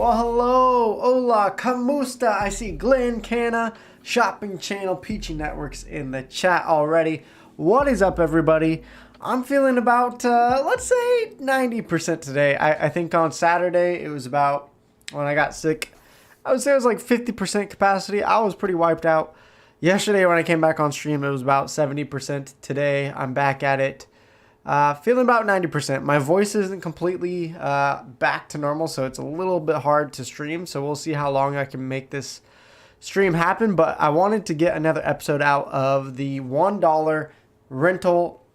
Well, hello, hola, kamusta. I see Glenn Canna, Shopping Channel, Peachy Networks in the chat already. What is up, everybody? I'm feeling about, let's say 90% today. I think on Saturday, it was about, when I got sick, I would say it was like 50% capacity. I was pretty wiped out. Yesterday, when I came back on stream, it was about 70%. Today, I'm back at it. Feeling about 90%. My voice isn't completely back to normal, so it's a little bit hard to stream. So we'll see how long I can make this stream happen. But I wanted to get another episode out of the $1 rental,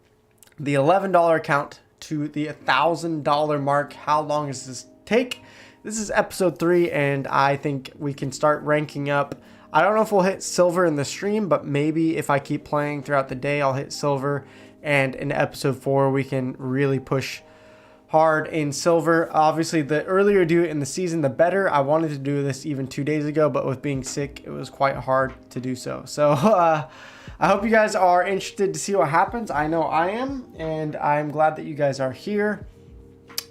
the $11 account to the $1,000 mark. How long does this take? This is episode 3, and I think we can start ranking up. I don't know if we'll hit silver in the stream, but maybe if I keep playing throughout the day, I'll hit silver. And in episode 4, we can really push hard in silver. Obviously, the earlier you do it in the season, the better. I wanted to do this even 2 days ago, but with being sick, it was quite hard to do so. So I hope you guys are interested to see what happens. I know I am, and I'm glad that you guys are here.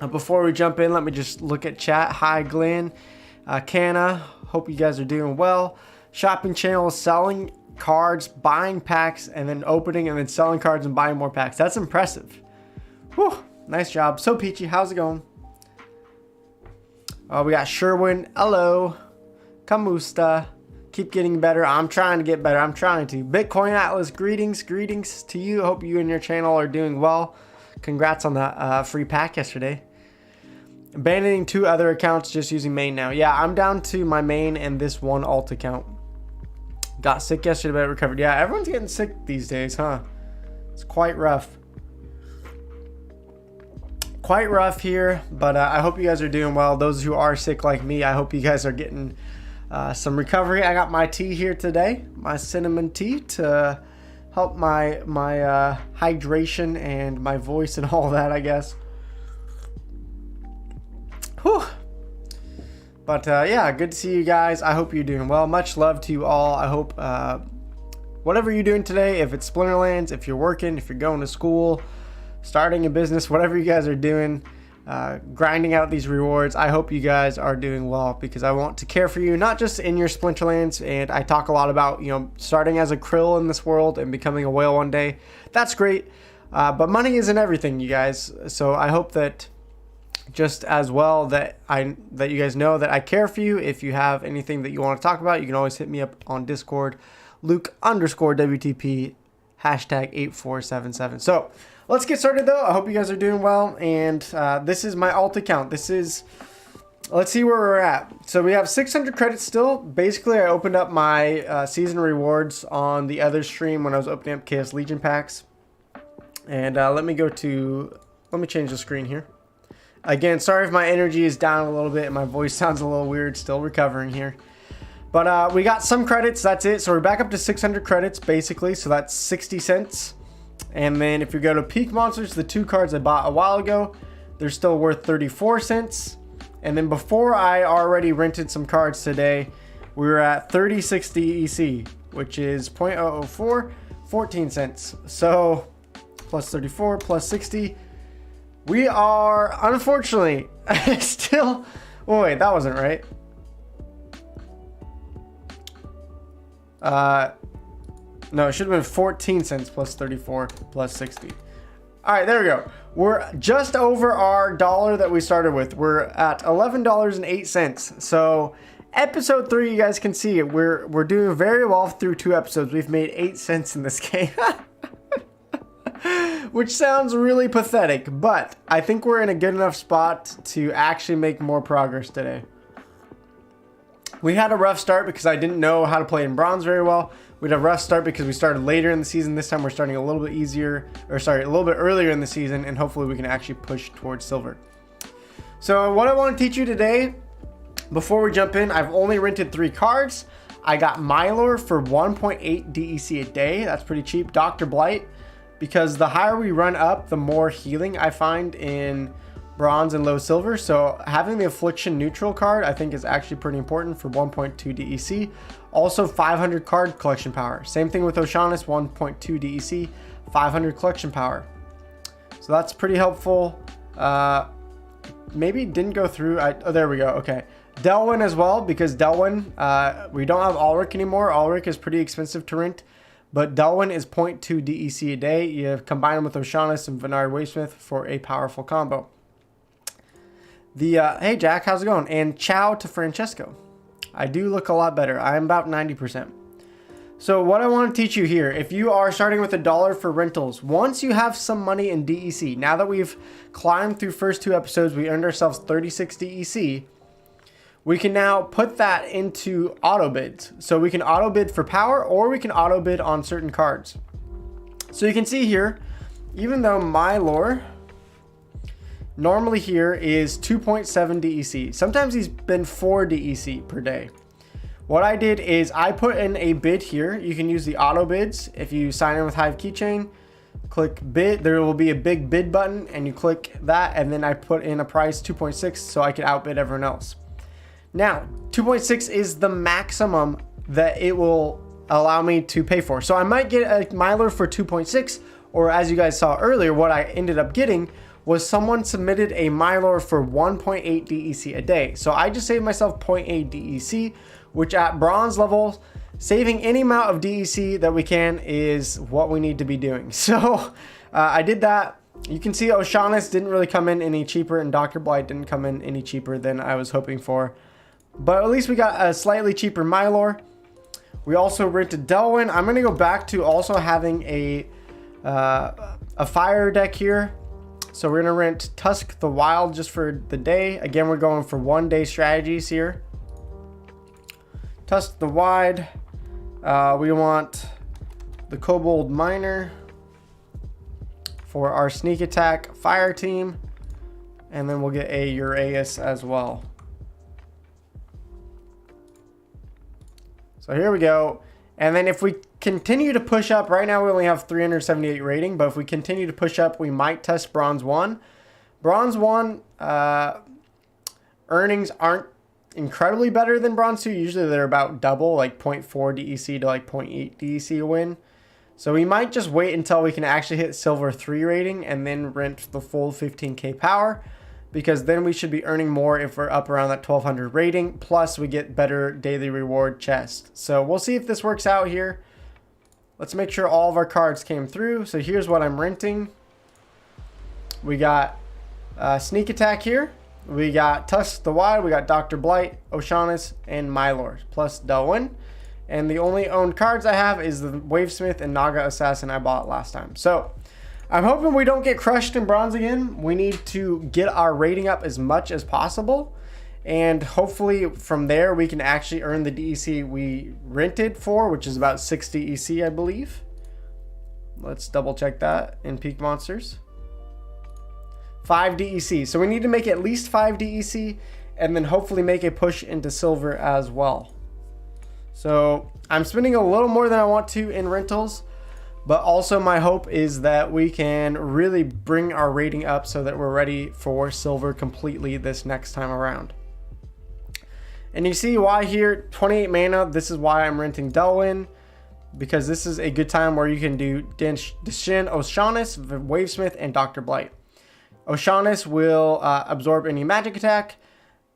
Before we jump in, let me just look at chat. Hi, Glenn, Canna. Hope you guys are doing well. Shopping Channel is selling cards, buying packs, and then opening and then selling cards and buying more packs. That's impressive. Whew, nice job. So Peachy, how's it going? We got Sherwin. Hello. Kamusta. Keep getting better. I'm trying to get better. I'm trying to. Bitcoin Atlas, greetings to you. Hope you and your channel are doing well. Congrats on that free pack yesterday. Abandoning 2 other accounts, just using main now. Yeah, I'm down to my main and this one alt account. Got sick yesterday, but recovered. Yeah, everyone's getting sick these days, huh? It's quite rough. Quite rough here, but I hope you guys are doing well. Those who are sick like me, I hope you guys are getting some recovery. I got my tea here today, my cinnamon tea, to help my hydration and my voice and all that, I guess. Whew. But yeah, good to see you guys. I hope you're doing well. Much love to you all. I hope whatever you're doing today, if it's Splinterlands, if you're working, if you're going to school, starting a business, whatever you guys are doing, grinding out these rewards, I hope you guys are doing well, because I want to care for you, not just in your Splinterlands. And I talk a lot about, you know, starting as a krill in this world and becoming a whale one day. That's great. But money isn't everything, you guys. So I hope that just as well that you guys know that I care for you. If you have anything that you want to talk about, you can always hit me up on Discord, Luke_WTP, #8477. So let's get started though. I hope you guys are doing well. And this is my alt account. This is, let's see where we're at. So we have 600 credits still. Basically, I opened up my season rewards on the other stream when I was opening up KS Legion packs. And let me change the screen here. Again, sorry if my energy is down a little bit and my voice sounds a little weird, still recovering here. But we got some credits, that's it. So we're back up to 600 credits, basically. So that's 60 cents. And then if you go to Peak Monsters, the 2 cards I bought a while ago, they're still worth 34 cents. And then before I already rented some cards today, we were at 3060 EC, which is 0.004, 14 cents. So plus 34, plus 60. We are, unfortunately, still... Oh, wait, that wasn't right. No, it should have been 14 cents plus 34 plus 60. All right, there we go. We're just over our dollar that we started with. We're at $11.08. So episode 3, you guys can see it. We're doing very well through 2 episodes. We've made 8 cents in this game. Which sounds really pathetic, but I think we're in a good enough spot to actually make more progress today. We had a rough start because I didn't know how to play in bronze very well. We had a rough start because we started later in the season. This time we're starting a little bit a little bit earlier in the season, and hopefully we can actually push towards silver. So what I want to teach you today, before we jump in, I've only rented 3 cards. I got Mylor for 1.8 DEC a day. That's pretty cheap. Dr. Blight, because the higher we run up, the more healing I find in bronze and low silver. So having the Affliction neutral card, I think, is actually pretty important for 1.2 DEC. Also 500 card collection power. Same thing with Oceanus, 1.2 DEC, 500 collection power. So that's pretty helpful. Maybe didn't go through. Oh, there we go. Okay. Delwyn as well, because Delwyn, we don't have Ulrich anymore. Ulrich is pretty expensive to rent, but Delwyn is 0.2 DEC a day. You combine him with O'Shaughnessy and Venari Waysmith for a powerful combo. Hey Jack, how's it going? And ciao to Francesco. I do look a lot better. I'm about 90%. So what I want to teach you here, if you are starting with $1 for rentals, once you have some money in DEC, now that we've climbed through first 2 episodes, we earned ourselves 36 DEC, we can now put that into auto bids. So we can auto bid for power, or we can auto bid on certain cards. So you can see here, even though Mylor normally here is 2.7 DEC, sometimes he's been 4 DEC per day. What I did is I put in a bid here. You can use the auto bids. If you sign in with Hive Keychain, click bid, there will be a big bid button and you click that, and then I put in a price 2.6 so I could outbid everyone else. Now, 2.6 is the maximum that it will allow me to pay for. So I might get a Mylor for 2.6, or as you guys saw earlier, what I ended up getting was someone submitted a Mylor for 1.8 DEC a day. So I just saved myself 0.8 DEC, which at bronze level, saving any amount of DEC that we can is what we need to be doing. So I did that. You can see O'Shaughnessy didn't really come in any cheaper, and Dr. Blight didn't come in any cheaper than I was hoping for. But at least we got a slightly cheaper Mylor. We also rented Delwyn. I'm going to go back to also having a fire deck here. So we're going to rent Tusk the Wild just for the day. Again, we're going for 1-day strategies here. Tusk the Wide. We want the Kobold Miner for our sneak attack fire team. And then we'll get a Uraeus as well. So here we go. And then if we continue to push up, right now we only have 378 rating, but if we continue to push up, we might test Bronze 1. Bronze 1 earnings aren't incredibly better than Bronze 2. Usually they're about double, like 0.4 DEC to like 0.8 DEC a win. So we might just wait until we can actually hit Silver 3 rating and then rent the full 15k power, because then we should be earning more if we're up around that 1200 rating, plus we get better daily reward chest. So we'll see if this works out here. Let's make sure all of our cards came through. So here's what I'm renting. We got sneak attack here. We got Tusk the Wide, we got Dr. Blight, O'Shaughnessy, and Mylor, plus Delwyn. And the only owned cards I have is the Wavesmith and Naga Assassin I bought last time. So I'm hoping we don't get crushed in bronze again. We need to get our rating up as much as possible. And hopefully from there we can actually earn the DEC we rented for, which is about 6 DEC, I believe. Let's double check that in Peak Monsters. 5 DEC. So we need to make at least 5 DEC and then hopefully make a push into silver as well. So I'm spending a little more than I want to in rentals, but also my hope is that we can really bring our rating up so that we're ready for silver completely this next time around. And you see why here, 28 mana, this is why I'm renting Delwyn, because this is a good time where you can do Deshin, O'Shaughnessy, Wavesmith, and Dr. Blight. O'Shaughnessy will absorb any magic attack,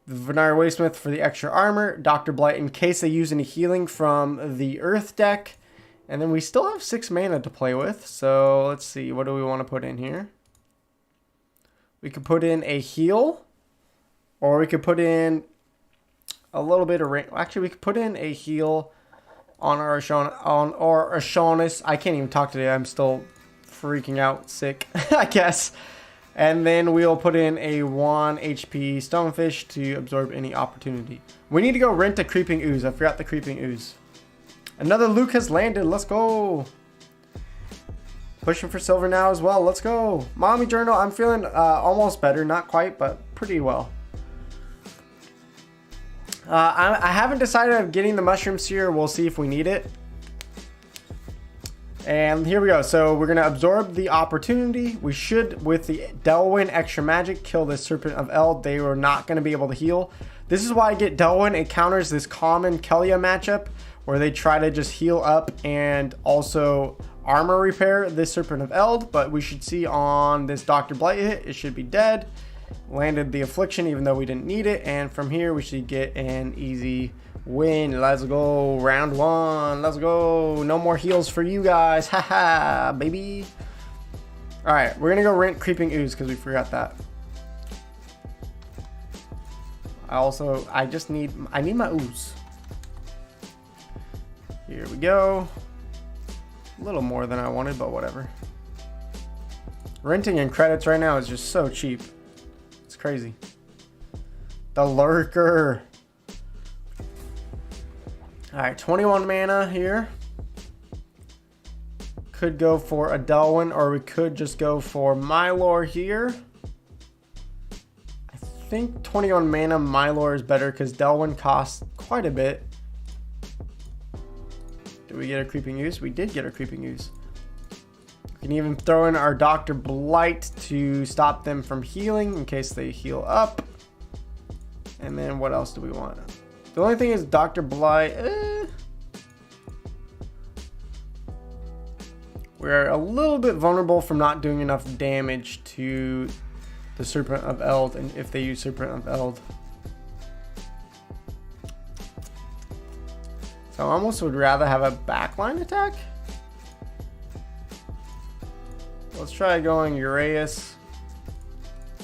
the Venari Waysmith for the extra armor, Dr. Blight in case they use any healing from the Earth deck, and then we still have 6 mana to play with. So let's see, what do we want to put in here? We could put in a heal, or we could put in a little bit of actually we could put in a heal on our O'Shaughnessy. I can't even talk today. I'm still freaking out sick, I guess. And then we'll put in a 1 HP Stonefish to absorb any opportunity. We need to go rent a Creeping Ooze. I forgot the Creeping Ooze. Another Luke has landed. Let's go. Pushing for silver now as well. Let's go. Mommy Journal. I'm feeling almost better. Not quite, but pretty well. I haven't decided on getting the Mushroom Seer. We'll see if we need it. And here we go. So we're going to absorb the opportunity. We should, with the Delwyn extra magic, kill this Serpent of Eld. They were not going to be able to heal. This is why I get Delwyn. It counters this common Kelia matchup where they try to just heal up and also armor repair this Serpent of Eld. But we should see on this Dr. Blight hit, it should be dead. Landed the Affliction even though we didn't need it. And from here we should get an easy win. Let's go. Round 1. Let's go. No more heals for you guys. Haha, baby. Alright, we're gonna go rent Creeping Ooze because we forgot that. I need my ooze. Here we go. A little more than I wanted, but whatever. Renting and credits right now is just so cheap. It's crazy. The Lurker. Alright, 21 mana here. Could go for a Delwyn, or we could just go for Mylor here. I think 21 mana Mylor is better because Delwyn costs quite a bit. Did we get a Creeping Ooze? We did get a Creeping Ooze. We can even throw in our Dr. Blight to stop them from healing in case they heal up. And then what else do we want? The only thing is Dr. Blight. We're a little bit vulnerable from not doing enough damage to the Serpent of Eld, and if they use Serpent of Eld. So I almost would rather have a backline attack. Let's try going Uraeus.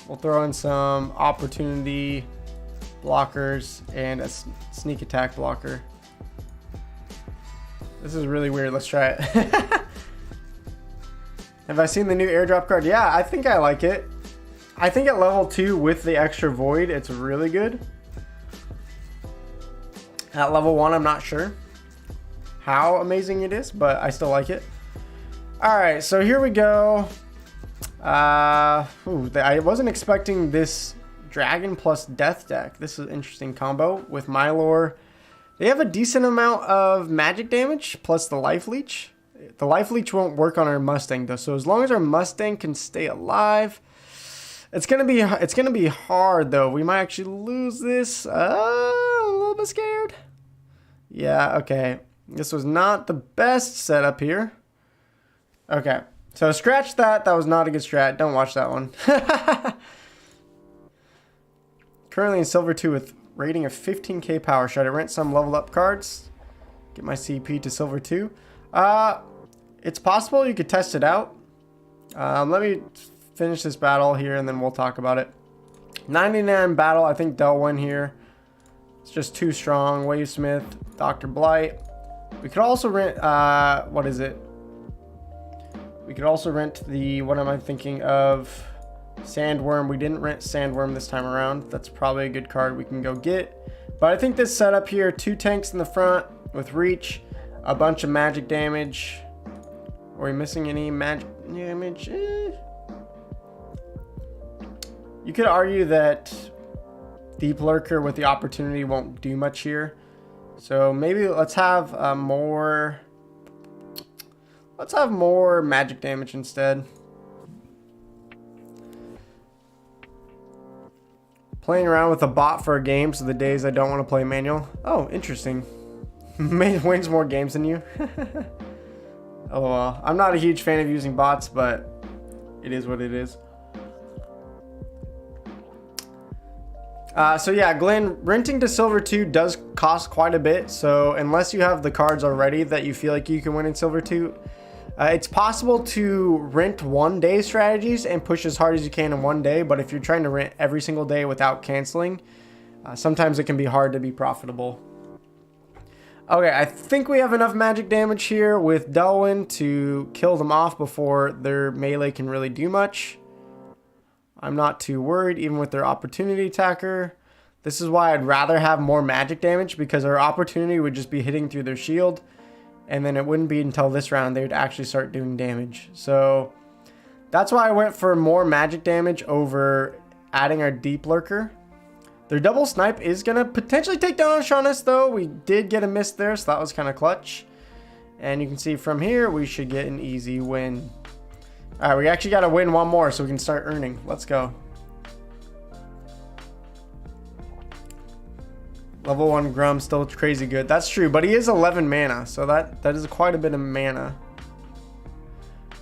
We'll throw in some opportunity blockers and a sneak attack blocker. This is really weird. Let's try it. Have I seen the new airdrop card? Yeah, I think I like it. I think at level 2 with the extra void, it's really good. At level 1, I'm not sure how amazing it is, but I still like it. Alright, so here we go. I wasn't expecting this Dragon plus Death deck. This is an interesting combo with Mylor. They have a decent amount of magic damage plus the life leech. The life leech won't work on our Mustang though, so as long as our Mustang can stay alive, it's gonna be hard though. We might actually lose this. A little bit scared. Yeah, okay. This was not the best setup here. Okay, so scratch that. That was not a good strat. Don't watch that one. Currently in Silver 2 with rating of 15k power. Should I rent some level up cards? Get my CP to Silver 2. It's possible. You could test it out. Let me finish this battle here and then we'll talk about it. 99 battle. I think Delwyn here. It's just too strong. Wavesmith, Dr. Blight. We could also rent, what is it? We could also rent the, what am I thinking of? Sandworm. We didn't rent Sandworm this time around. That's probably a good card we can go get. But I think this setup here, 2 tanks in the front with reach, a bunch of magic damage. Are we missing any magic damage? You could argue that Deep Lurker with the opportunity won't do much here. So maybe let's have more magic damage instead. Playing around with a bot for a game, so the days I don't want to play manual. Oh, interesting. Wins more games than you. Oh well. I'm not a huge fan of using bots, but it is what it is. So yeah, Glenn, renting to Silver 2 does cost quite a bit. So unless you have the cards already that you feel like you can win in Silver 2, it's possible to rent 1 day strategies and push as hard as you can in 1 day. But if you're trying to rent every single day without canceling, sometimes it can be hard to be profitable. Okay, I think we have enough magic damage here with Delwyn to kill them off before their melee can really do much. I'm not too worried, even with their opportunity attacker. This is why I'd rather have more magic damage, because our opportunity would just be hitting through their shield. And then it wouldn't be until this round they would actually start doing damage. So that's why I went for more magic damage over adding our Deep Lurker. Their double snipe is going to potentially take down Shaunus though. We did get a miss there, so that was kind of clutch. And you can see from here, we should get an easy win. Alright, we actually got to win 1 more so we can start earning. Let's go. Level 1 Grum, still crazy good. That's true, but he is 11 mana, so that is quite a bit of mana.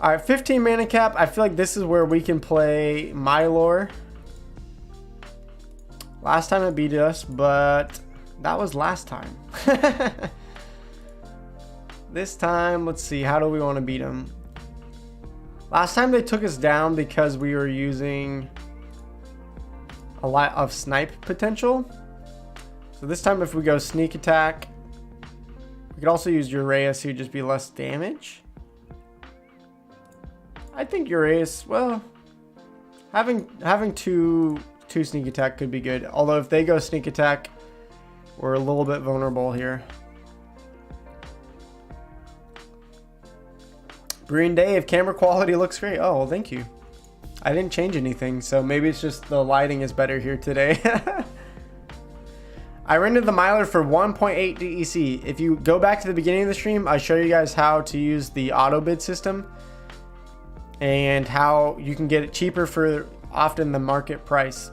Alright, 15 mana cap. I feel like this is where we can play Mylor. Last time it beat us, but that was last time. This time, let's see, how do we want to beat them? Last time they took us down because we were using a lot of snipe potential. So this time if we go sneak attack, we could also use Uraeus, who would just be less damage. I think Uraeus, well, having two sneak attack could be good. Although if they go sneak attack, we're a little bit vulnerable here. Green Dave, camera quality looks great. Oh, well, thank you. I didn't change anything, so maybe it's just the lighting is better here today. I rented the Mylor for 1.8 DEC. If you go back to the beginning of the stream, I show you guys how to use the auto bid system and how you can get it cheaper for often the market price.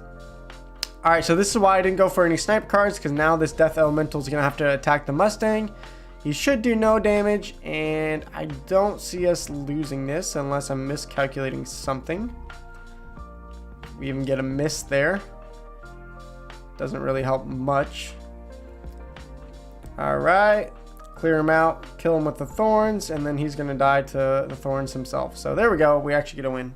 All right, so this is why I didn't go for any snipe cards, because now this Death Elemental is gonna have to attack the Mustang. He should do no damage, and I don't see us losing this unless I'm miscalculating something. We even get a miss there. Doesn't really help much. All right, clear him out, kill him with the thorns, and then he's gonna die to the thorns himself. So there we go, we actually get a win.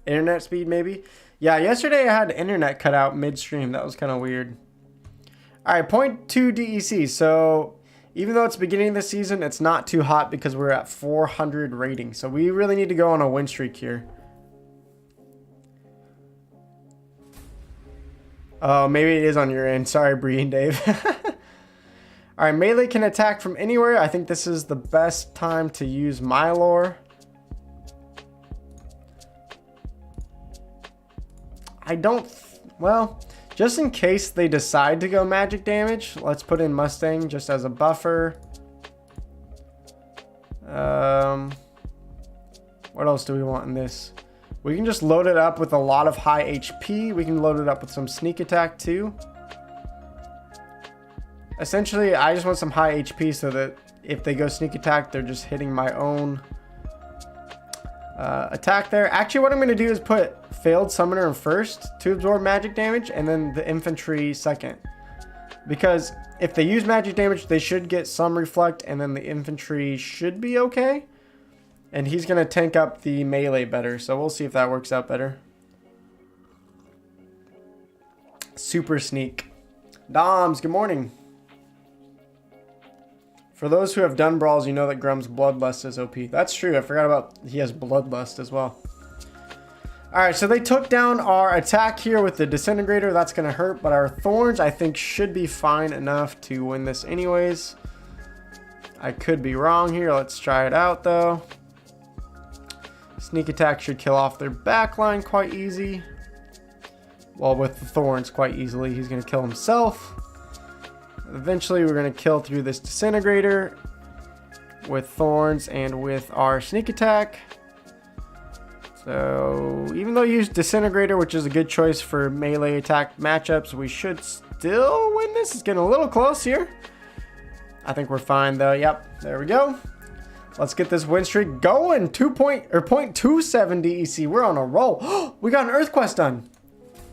Internet speed maybe? Yeah, yesterday I had internet cut out midstream. That was kind of weird. All right, 0.2 DEC. So even though it's beginning of the season, it's not too hot because we're at 400 rating. So we really need to go on a win streak here. Oh, maybe it is on your end. Sorry, Bree and Dave. All right, melee can attack from anywhere. I think this is the best time to use Mylor. Well, just in case they decide to go magic damage, let's put in Mustang just as a buffer. What else do we want in this? We can just load it up with a lot of high HP. We can load it up with some sneak attack too. Essentially, I just want some high HP so that if they go sneak attack, they're just hitting my own attack there. Actually, what I'm going to do is put failed summoner in first to absorb magic damage, and then the infantry second. Because if they use magic damage, they should get some reflect, and then the infantry should be okay. And he's going to tank up the melee better, so we'll see if that works out better. Super sneak. Doms, good morning. For those who have done brawls, you know that Grum's Bloodlust is OP. That's true. I forgot about he has Bloodlust as well. Alright, so they took down our attack here with the Disintegrator. That's going to hurt, but our Thorns, I think, should be fine enough to win this anyways. I could be wrong here. Let's try it out, though. Sneak attack should kill off their backline quite easy. Well, with the Thorns quite easily. He's going to kill himself. Eventually, we're going to kill through this Disintegrator with Thorns and with our sneak attack. So, even though you use Disintegrator, which is a good choice for melee attack matchups, we should still win this. It's getting a little close here. I think we're fine, though. Yep, there we go. Let's get this win streak going. 0.27 DEC. We're on a roll. We got an Earth quest done.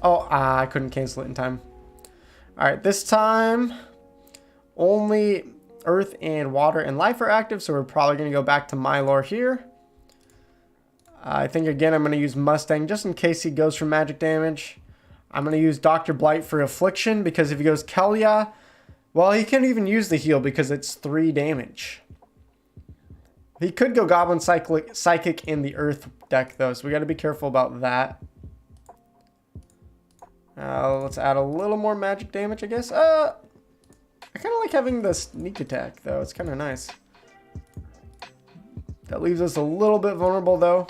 Oh, I couldn't cancel it in time. All right, this time only Earth and Water and Life are active, so we're probably going to go back to Mylor here. I think, again, I'm going to use Mustang just in case he goes for magic damage. I'm going to use Dr. Blight for Affliction, because if he goes Kelia, well, he can't even use the heal because it's 3 damage. He could go Goblin Psychic in the Earth deck, though, so we got to be careful about that. Let's add a little more magic damage, I guess. I kind of like having the sneak attack, though. It's kind of nice. That leaves us a little bit vulnerable, though.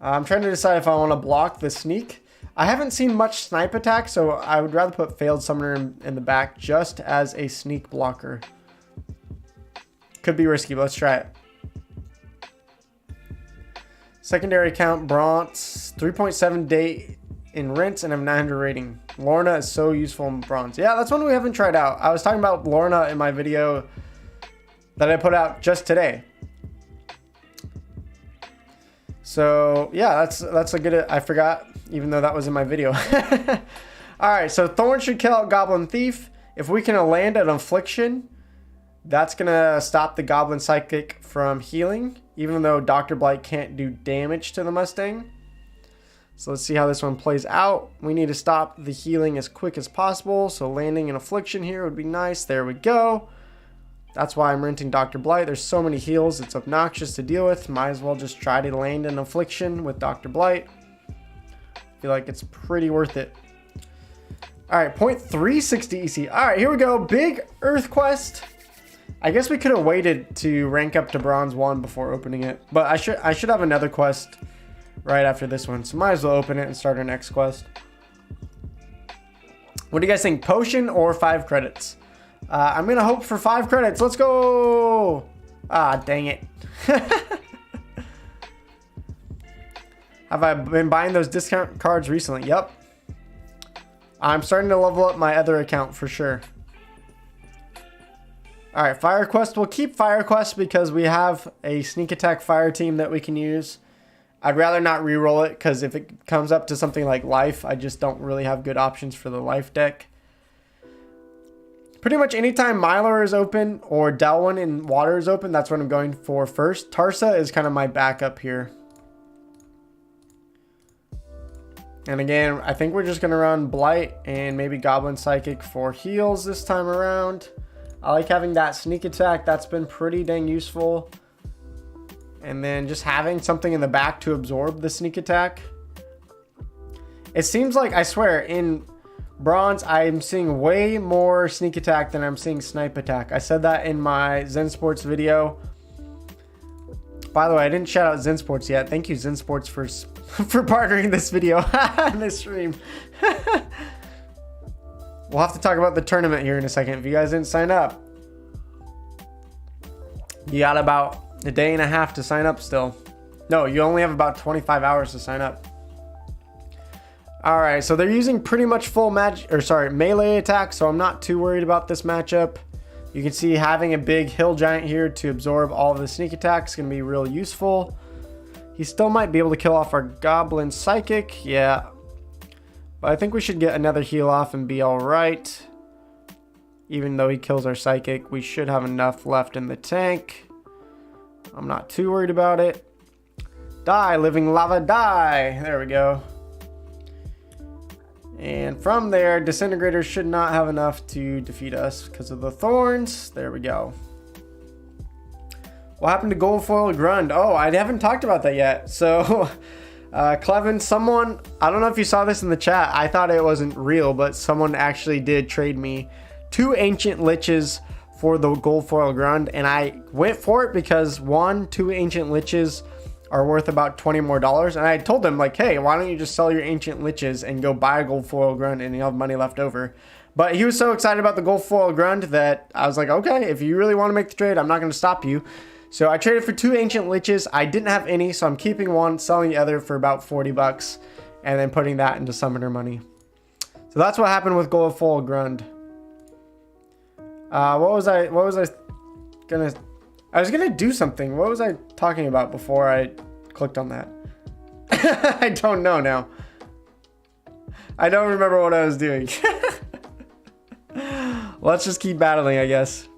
I'm trying to decide if I want to block the sneak. I haven't seen much snipe attack, so I would rather put failed summoner in the back just as a sneak blocker. Could be risky, but let's try it. Secondary account, Bronze, 3.7 day in rinse and have 900 rating. Lorna is so useful in bronze. Yeah, that's one we haven't tried out. I was talking about Lorna in my video that I put out just today. So yeah, that's a good, I forgot even though that was in my video. Alright, so Thorn should kill out Goblin Thief. If we can land an Affliction, that's going to stop the Goblin Psychic from healing, even though Dr. Blight can't do damage to the Mustang. So let's see how this one plays out. We need to stop the healing as quick as possible, so landing an Affliction here would be nice. There we go. That's why I'm renting Dr. Blight. There's so many heals, it's obnoxious to deal with. Might as well just try to land an Affliction with Dr. Blight. I feel like it's pretty worth it. Alright, 0.360 EC. Alright, here we go. Big Earth Quest. I guess we could have waited to rank up to Bronze 1 before opening it. But I should have another quest right after this one. So might as well open it and start our next quest. What do you guys think? Potion or 5 credits? I'm going to hope for 5 credits. Let's go! Ah, dang it. Have I been buying those discount cards recently? Yep. I'm starting to level up my other account for sure. Alright, Fire Quest. We'll keep Fire Quest because we have a sneak attack fire team that we can use. I'd rather not re-roll it because if it comes up to something like life, I just don't really have good options for the life deck. Pretty much anytime Mylor is open or Delwyn in water is open, that's what I'm going for first. Tarsa is kind of my backup here. And again, I think we're just going to run Blight and maybe Goblin Psychic for heals this time around. I like having that sneak attack. That's been pretty dang useful. And then just having something in the back to absorb the sneak attack. It seems like, I swear, in Bronze, I'm seeing way more sneak attack than I'm seeing snipe attack. I said that in my ZenSports video. By the way, I didn't shout out ZenSports yet. Thank you, ZenSports, for partnering this video in this stream. We'll have to talk about the tournament here in a second. If you guys didn't sign up, you got about a day and a half to sign up still. No, you only have about 25 hours to sign up. Alright, so they're using pretty much full melee attack, so I'm not too worried about this matchup. You can see having a big hill giant here to absorb all of the sneak attacks is going to be real useful. He still might be able to kill off our Goblin Psychic, yeah. But I think we should get another heal off and be alright. Even though he kills our Psychic, we should have enough left in the tank. I'm not too worried about it. Die, living lava, die! There we go. And from there, Disintegrators should not have enough to defeat us because of the thorns. There we go. What happened to Gold Foil Grund? Oh, I haven't talked about that yet. So, Clevin, someone, I don't know if you saw this in the chat. I thought it wasn't real, but someone actually did trade me 2 Ancient Liches for the Gold Foil Grund. And I went for it because 2 Ancient Liches are worth about $20 more. And I told them, like, hey, why don't you just sell your Ancient Liches and go buy a Gold Foil Grund and you'll have money left over. But he was so excited about the Gold Foil Grund that I was like, okay, if you really want to make the trade, I'm not going to stop you. So I traded for 2 Ancient Liches. I didn't have any, so I'm keeping one, selling the other for about 40 bucks, and then putting that into summoner money. So that's what happened with Gold Foil Grund. What was I gonna do something. What was I talking about before I clicked on that? I don't know now. I don't remember what I was doing. Let's just keep battling, I guess.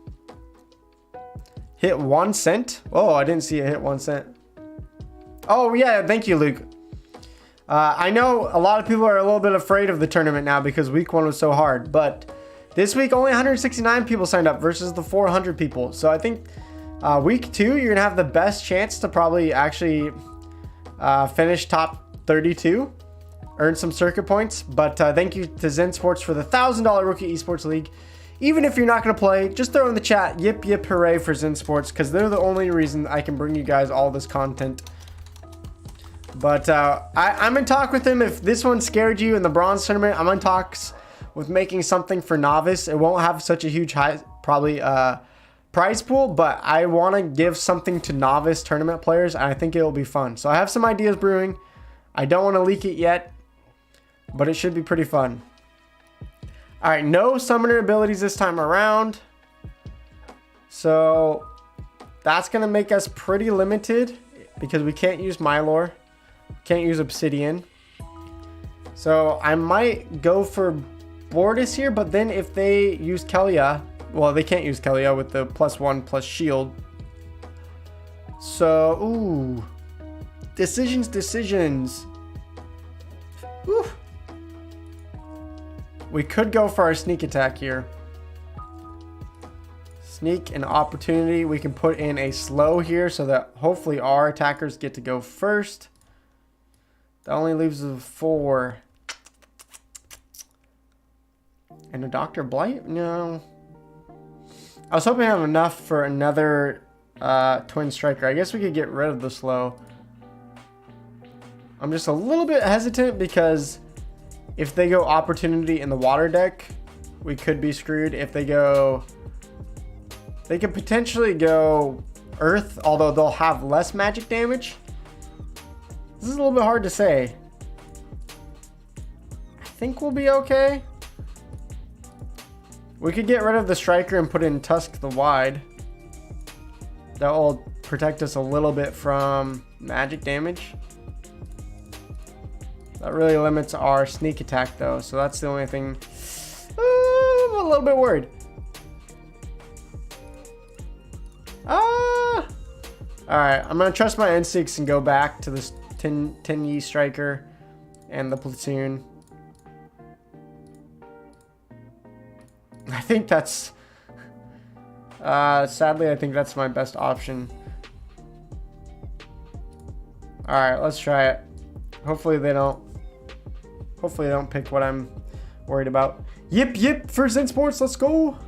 Hit 1 cent? Oh, I didn't see it hit 1 cent. Oh, yeah, thank you, Luke. I know a lot of people are a little bit afraid of the tournament now because week 1 was so hard, but this week only 169 people signed up versus the 400 people. So I think week 2, you're gonna have the best chance to probably actually finish top 32, earn some circuit points. But thank you to ZenSports for the $1,000 Rookie Esports League. Even if you're not going to play, just throw in the chat, yip yip hooray for ZenSports, because they're the only reason I can bring you guys all this content. But I'm in talk with him. If this one scared you in the bronze tournament, I'm in talks with making something for novice. It won't have such a huge probably prize pool, but I want to give something to novice tournament players, and I think it'll be fun. So I have some ideas brewing. I don't want to leak it yet, but it should be pretty fun. All right, no summoner abilities this time around. So that's going to make us pretty limited because we can't use Mylor, can't use Obsidian. So I might go for Bortus here, but then if they use Kelia, well, they can't use Kelia with the +1 + shield. So, ooh. Decisions. Ooh. We could go for our sneak attack here. Sneak and opportunity. We can put in a slow here so that hopefully our attackers get to go first. That only leaves us 4. And a Dr. Blight? No. I was hoping to have enough for another Twin Striker. I guess we could get rid of the slow. I'm just a little bit hesitant because if they go opportunity in the water deck, we could be screwed. If they go... They could potentially go Earth, although they'll have less magic damage. This is a little bit hard to say. I think we'll be okay. We could get rid of the Striker and put in Tusk the Wide. That will protect us a little bit from magic damage. That really limits our sneak attack though, so that's the only thing. I'm a little bit worried. Alright, I'm going to trust my instincts and go back to this Tin-Yi Striker and the platoon. I think that's... sadly, I think that's my best option. Alright, let's try it. Hopefully they don't pick what I'm worried about. Yip for ZenSports, let's go.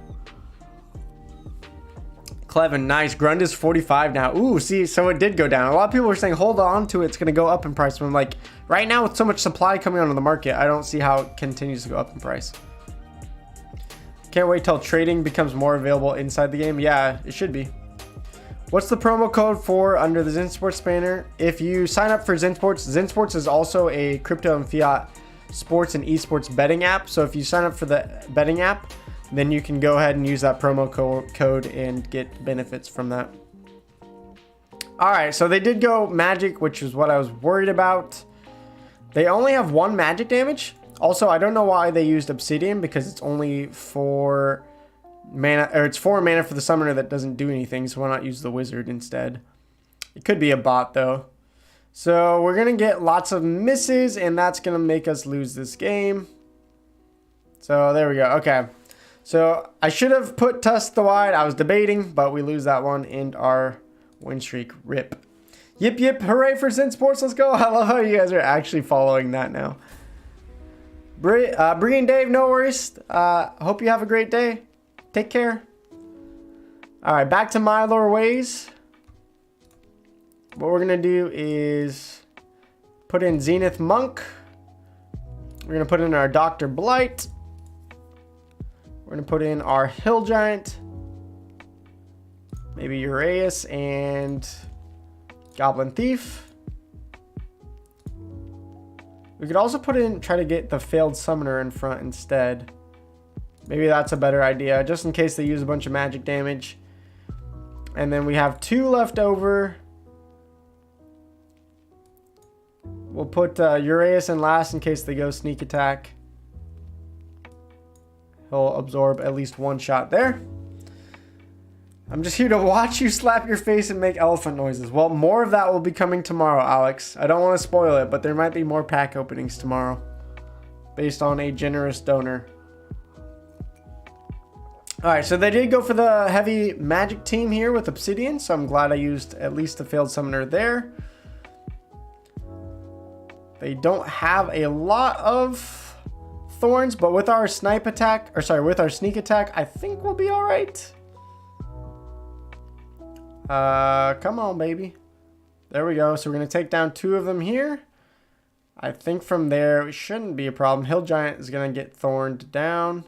Clevin, nice. Grund is 45 now. Ooh, see, so it did go down. A lot of people were saying, hold on to it, it's going to go up in price. But I'm like, right now with so much supply coming onto the market, I don't see how it continues to go up in price. Can't wait till trading becomes more available inside the game. Yeah, it should be. What's the promo code for under the ZenSports banner? If you sign up for ZenSports, ZenSports is also a crypto and fiat sports and esports betting app. So if you sign up for the betting app, then you can go ahead and use that promo code and get benefits from that. All right, so they did go magic, which is what I was worried about. They only have 1 magic damage. Also, I don't know why they used obsidian because it's only 4 mana, or it's 4 mana for the summoner that doesn't do anything. So why not use the wizard instead? It could be a bot though. So we're gonna get lots of misses, and that's gonna make us lose this game. So there we go. Okay. So I should have put Tusk the Wide. I was debating, but we lose that one and our win streak. Rip. Yip, hooray for ZenSports. Let's go. I love how you guys are actually following that now. Bree and Dave, no worries. Hope you have a great day. Take care. All right, back to Mylor ways. What we're going to do is put in Zenith Monk. We're going to put in our Dr. Blight. We're going to put in our Hill Giant. Maybe Uraeus and Goblin Thief. We could also put in, try to get the failed summoner in front instead. Maybe that's a better idea, just in case they use a bunch of magic damage. And then we have 2 left over. We'll put Uraeus in last in case they go sneak attack. He'll absorb at least 1 shot there. I'm just here to watch you slap your face and make elephant noises. Well, more of that will be coming tomorrow, Alex. I don't want to spoil it, but there might be more pack openings tomorrow based on a generous donor. Alright, so they did go for the heavy magic team here with Obsidian, so I'm glad I used at least a failed summoner there. They don't have a lot of thorns, but with our snipe attack, or sorry, with our sneak attack, I think we'll be alright. Come on, baby. There we go. So we're going to take down 2 of them here. I think from there, it shouldn't be a problem. Hill Giant is going to get thorned down.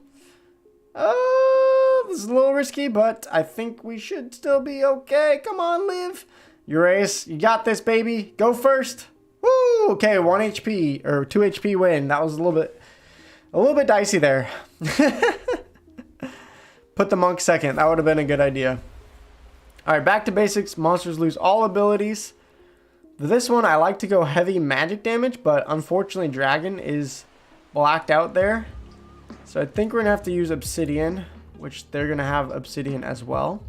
This is a little risky, but I think we should still be okay. Come on, live. Uraeus, you got this, baby. Go first. Woo! Okay, 1 HP or 2 HP win. That was a little bit dicey there. Put the monk second. That would have been a good idea. All right, back to basics. Monsters lose all abilities. This one, I like to go heavy magic damage, but unfortunately, Dragon is blacked out there. So I think we're going to have to use obsidian, which they're going to have obsidian as well.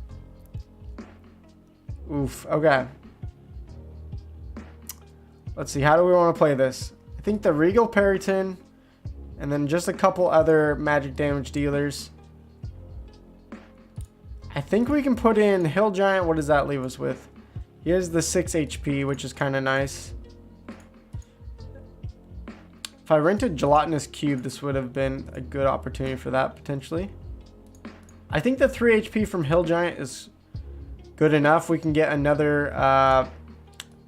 Oof. Okay. Let's see. How do we want to play this? I think the Regal Periton and then just a couple other magic damage dealers. I think we can put in Hill Giant. What does that leave us with? He has the 6 HP, which is kind of nice. If I rented Gelatinous Cube, this would have been a good opportunity for that, potentially. I think the 3 HP from Hill Giant is good enough. We can get another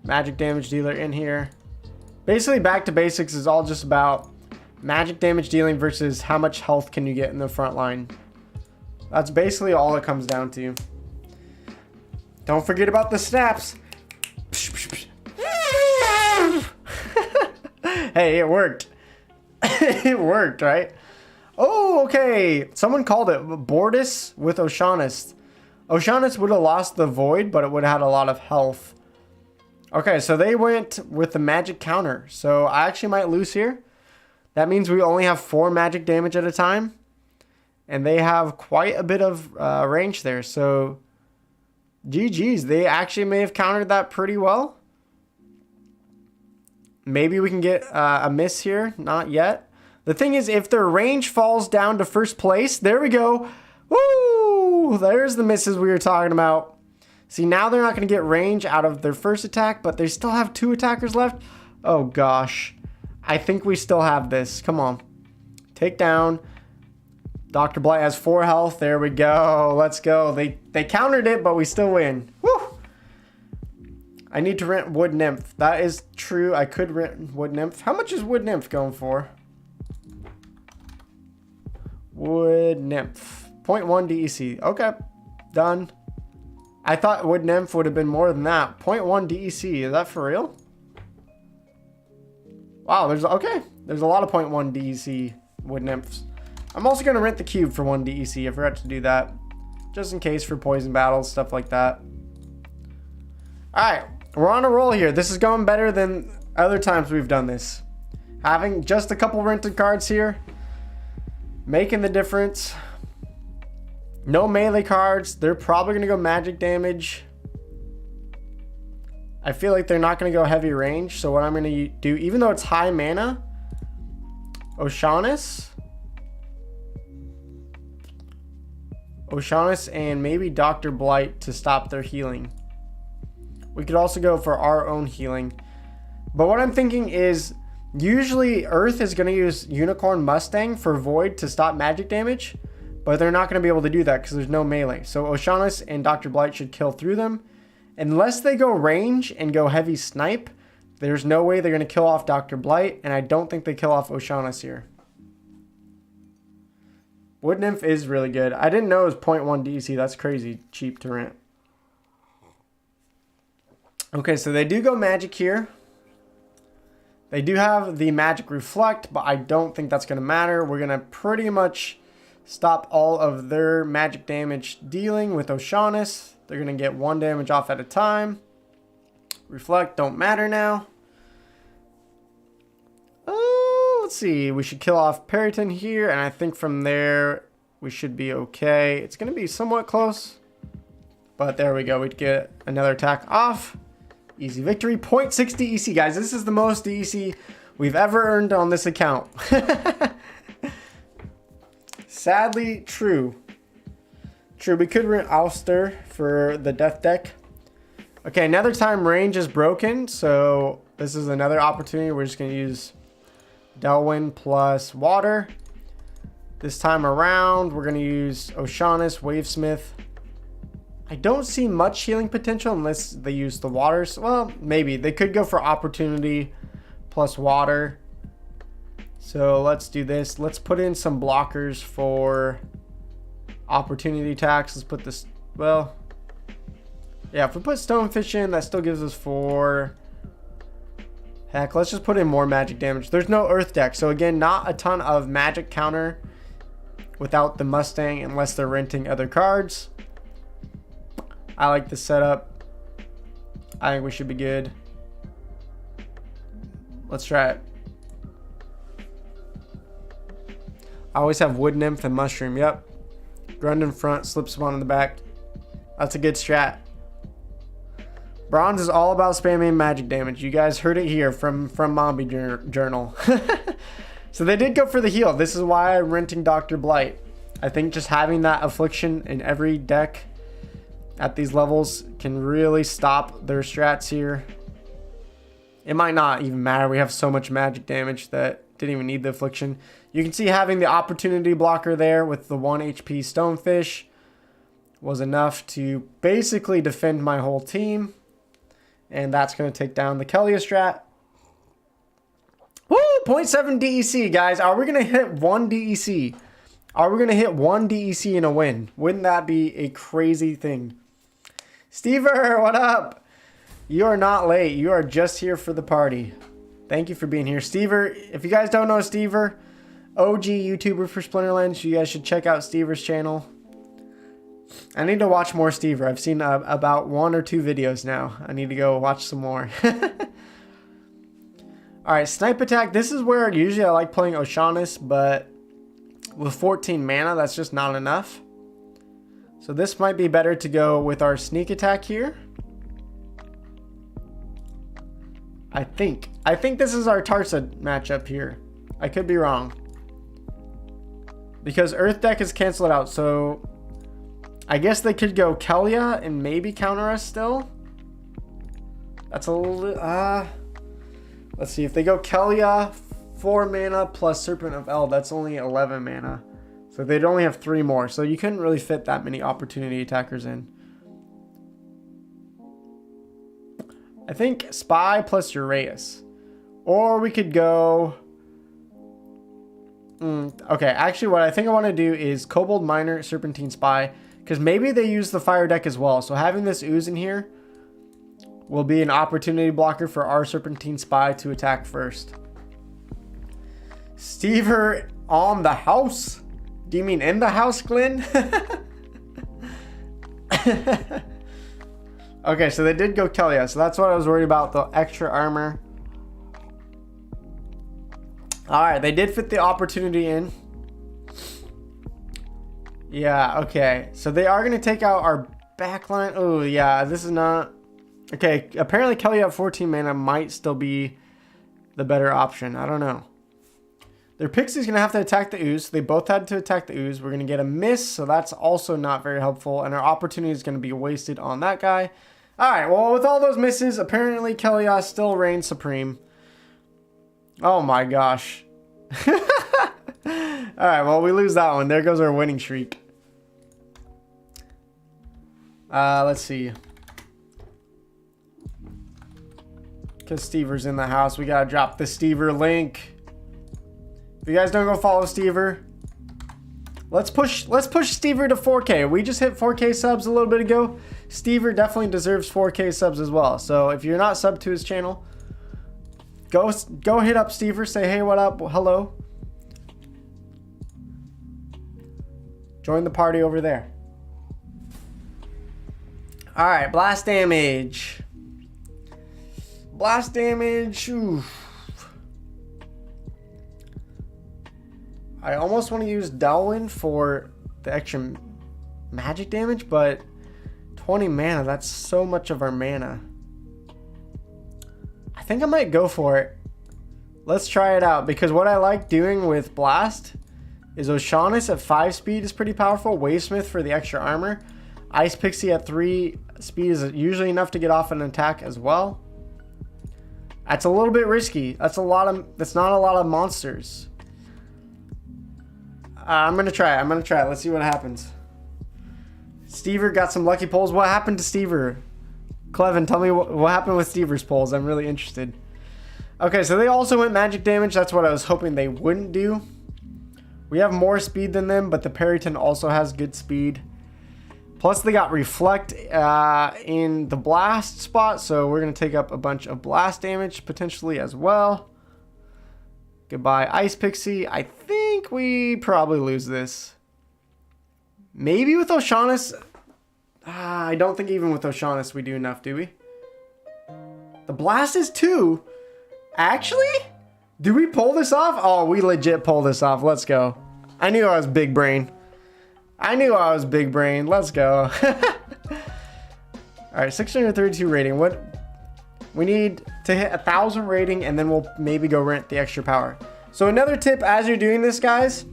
magic damage dealer in here. Basically, back to basics is all just about magic damage dealing versus how much health can you get in the front line. That's basically all it comes down to. Don't forget about the snaps. Hey, it worked. It worked, right? Oh, okay. Someone called it Bordis with Oceanus. Oceanus would have lost the Void, but it would have had a lot of health. Okay, so they went with the magic counter. So I actually might lose here. That means we only have 4 magic damage at a time. And they have quite a bit of range there. So GG's. They actually may have countered that pretty well. Maybe we can get a miss here. Not yet. The thing is, if their range falls down to first place, there we go. Woo! There's the misses we were talking about. See, now they're not going to get range out of their first attack, but they still have 2 attackers left. Oh, gosh. I think we still have this. Come on. Take down. Dr. Blight has 4 health. There we go. Let's go. They countered it, but we still win. Woo! I need to rent Wood Nymph. That is true. I could rent Wood Nymph. How much is Wood Nymph going for? Wood Nymph. 0.1 DEC. Okay. Done. I thought Wood Nymph would have been more than that. 0.1 DEC. Is that for real? Wow. There's a lot of 0.1 DEC Wood Nymphs. I'm also going to rent the cube for 1 DEC. I forgot to do that. Just in case for poison battles, stuff like that. Alright. We're on a roll here. This is going better than other times we've done this. Having just a couple rented cards here. Making the difference. No melee cards. They're probably going to go magic damage. I feel like they're not going to go heavy range. So what I'm going to do, even though it's high mana, Oceanus and maybe Dr. Blight to stop their healing. We could also go for our own healing. But what I'm thinking is, usually Earth is going to use Unicorn Mustang for Void to stop magic damage. But they're not going to be able to do that because there's no melee. So Oceanus and Dr. Blight should kill through them. Unless they go range and go heavy snipe, there's no way they're going to kill off Dr. Blight. And I don't think they kill off Oceanus here. Wood Nymph is really good. I didn't know it was 0.1 DC. That's crazy cheap to rent. Okay, so they do go magic here. They do have the magic reflect, but I don't think that's going to matter. We're going to pretty much stop all of their magic damage dealing with Oceanus. They're going to get 1 damage off at a time. Reflect don't matter now. Let's see. We should kill off Periton here, and I think from there we should be okay. It's going to be somewhat close, but there we go. We'd get another attack off. Easy victory. 0.6 DEC, guys. This is the most DEC we've ever earned on this account. Sadly, true. True, we could rent Ouster for the death deck. Okay, another time range is broken, so this is another opportunity. We're just going to use Delwyn plus water. This time around, we're going to use Oceanus, Wavesmith. I don't see much healing potential unless they use the waters. Well, maybe. They could go for opportunity plus water. So let's do this. Let's put in some blockers for opportunity attacks. Let's put this, well, yeah, if we put Stonefish in, that still gives us 4. Heck, let's just put in more magic damage. There's no Earth deck. So again, not a ton of magic counter without the Mustang unless they're renting other cards. I like the setup. I think we should be good. Let's try it. I always have Wood Nymph and Mushroom. Yep. Grund in front, Slip Spawn in the back. That's a good strat. Bronze is all about spamming magic damage. You guys heard it here from Mombi Journal. So they did go for the heal. This is why I'm renting Dr. Blight. I think just having that Affliction in every deck at these levels can really stop their strats here. It might not even matter. We have so much magic damage that didn't even need the Affliction. You can see having the opportunity blocker there with the 1 HP Stonefish was enough to basically defend my whole team. And that's going to take down the Kelia strat. Woo! 0.7 DEC, guys. Are we going to hit 1 DEC? Are we going to hit 1 DEC in a win? Wouldn't that be a crazy thing? Stever, what up? You are not late. You are just here for the party. Thank you for being here. Stever, if you guys don't know Stever, OG YouTuber for Splinterlands, you guys should check out Stever's channel. I need to watch more Stever. I've seen about 1 or 2 videos now. I need to go watch some more. Alright, Snipe Attack. This is where usually I like playing Oceanus, but with 14 mana, that's just not enough. So this might be better to go with our Sneak Attack here. I think this is our Tarsa matchup here. I could be wrong. Because Earth deck is canceled out, so I guess they could go Kelia and maybe counter us still. That's a little... let's see, if they go Kelia, 4 mana plus Serpent of Eld, that's only 11 mana. So they'd only have 3 more. So you couldn't really fit that many opportunity attackers in. I think Spy plus Uraeus. Or we could go... okay, actually what I think I want to do is Kobold Miner, Serpentine Spy. Because maybe they use the fire deck as well. So having this Ooze in here will be an opportunity blocker for our Serpentine Spy to attack first. Stever on the house? Do you mean in the house, Glenn? Okay, so they did go Kelia. So that's what I was worried about, the extra armor. Alright, they did fit the opportunity in. Yeah, okay. So they are going to take out our backline. Oh, yeah, this is not... Okay, apparently Kelia at 14 mana might still be the better option. I don't know. Their Pixie's going to have to attack the Ooze. They both had to attack the Ooze. We're going to get a miss, so that's also not very helpful. And our opportunity is going to be wasted on that guy. Alright, well, with all those misses, apparently Kelia still reigns supreme. Oh my gosh. Alright, well, we lose that one. There goes our winning streak. Let's see. Because Stever's in the house, we gotta drop the Stever link. If you guys don't go follow Stever, let's push Stever to 4K. We just hit 4K subs a little bit ago. Stever definitely deserves 4K subs as well. So if you're not subbed to his channel, go hit up Stever, say hey, what up, hello. Join the party over there. All right, blast damage. Blast damage. Oof. I almost want to use Delwyn for the extra magic damage, but 20 mana, that's so much of our mana. I think I might go for it. Let's try it out, because what I like doing with Blast is Oceanus at 5 speed is pretty powerful. Wavesmith for the extra armor. Ice Pixie at 3 speed is usually enough to get off an attack as well. That's a little bit risky. That's not a lot of monsters. I'm gonna try it. Let's see what happens. Stever got some lucky pulls. What happened to Stever? Clevin, tell me what happened with Stever's pulls. I'm really interested. Okay, so they also went magic damage. That's what I was hoping they wouldn't do. We have more speed than them, but the Periton also has good speed. Plus, they got Reflect in the blast spot, so we're going to take up a bunch of blast damage potentially as well. Goodbye, Ice Pixie. I think we probably lose this. Maybe with Oceanus. I don't think even with Oceanus we do enough, do we? The blast is 2. Actually? Do we pull this off? Oh, we legit pull this off. Let's go. I knew I was big brain. I knew I was big brain. Let's go. All right, 632 rating. What we need to hit 1,000 rating, and then we'll maybe go rent the extra power. So another tip as you're doing this, guys,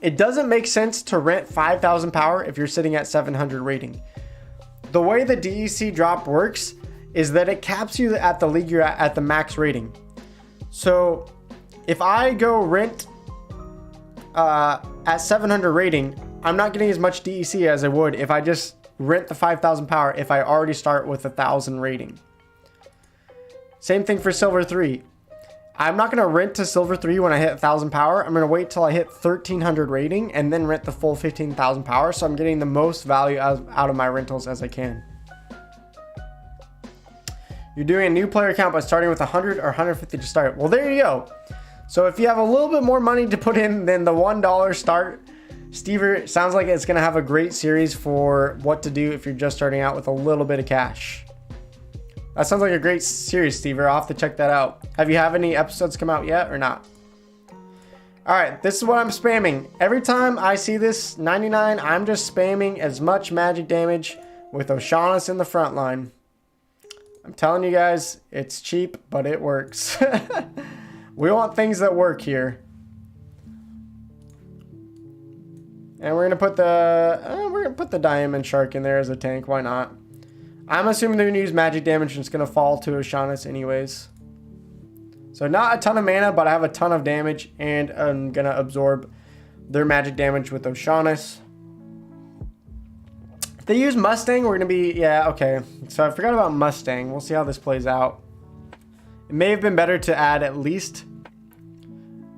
it doesn't make sense to rent 5,000 power if you're sitting at 700 rating. The way the DEC drop works is that it caps you at the league you're at the max rating. So if I go rent at 700 rating, I'm not getting as much DEC as I would if I just rent the 5,000 power if I already start with 1,000 rating. Same thing for Silver 3. I'm not going to rent to Silver 3 when I hit 1,000 power. I'm going to wait till I hit 1,300 rating and then rent the full 15,000 power, so I'm getting the most value out of my rentals as I can. You're doing a new player account by starting with 100 or 150 to start. Well, there you go. So if you have a little bit more money to put in than the $1 start, Stever, sounds like it's going to have a great series for what to do if you're just starting out with a little bit of cash. That sounds like a great series, Stever. I'll have to check that out. Have you have any episodes come out yet or not? All right, this is what I'm spamming. Every time I see this 99, I'm just spamming as much magic damage with O'Shaughnessy in the front line. I'm telling you guys, it's cheap, but it works. We want things that work here. And we're gonna put the Diamond Shark in there as a tank. Why not? I'm assuming they're gonna use magic damage and it's gonna fall to O'Shaughnessy anyways. So not a ton of mana, but I have a ton of damage, and I'm gonna absorb their magic damage with O'Shaughnessy. If they use Mustang, we're gonna be, yeah, okay. So I forgot about Mustang. We'll see how this plays out. It may have been better to add at least.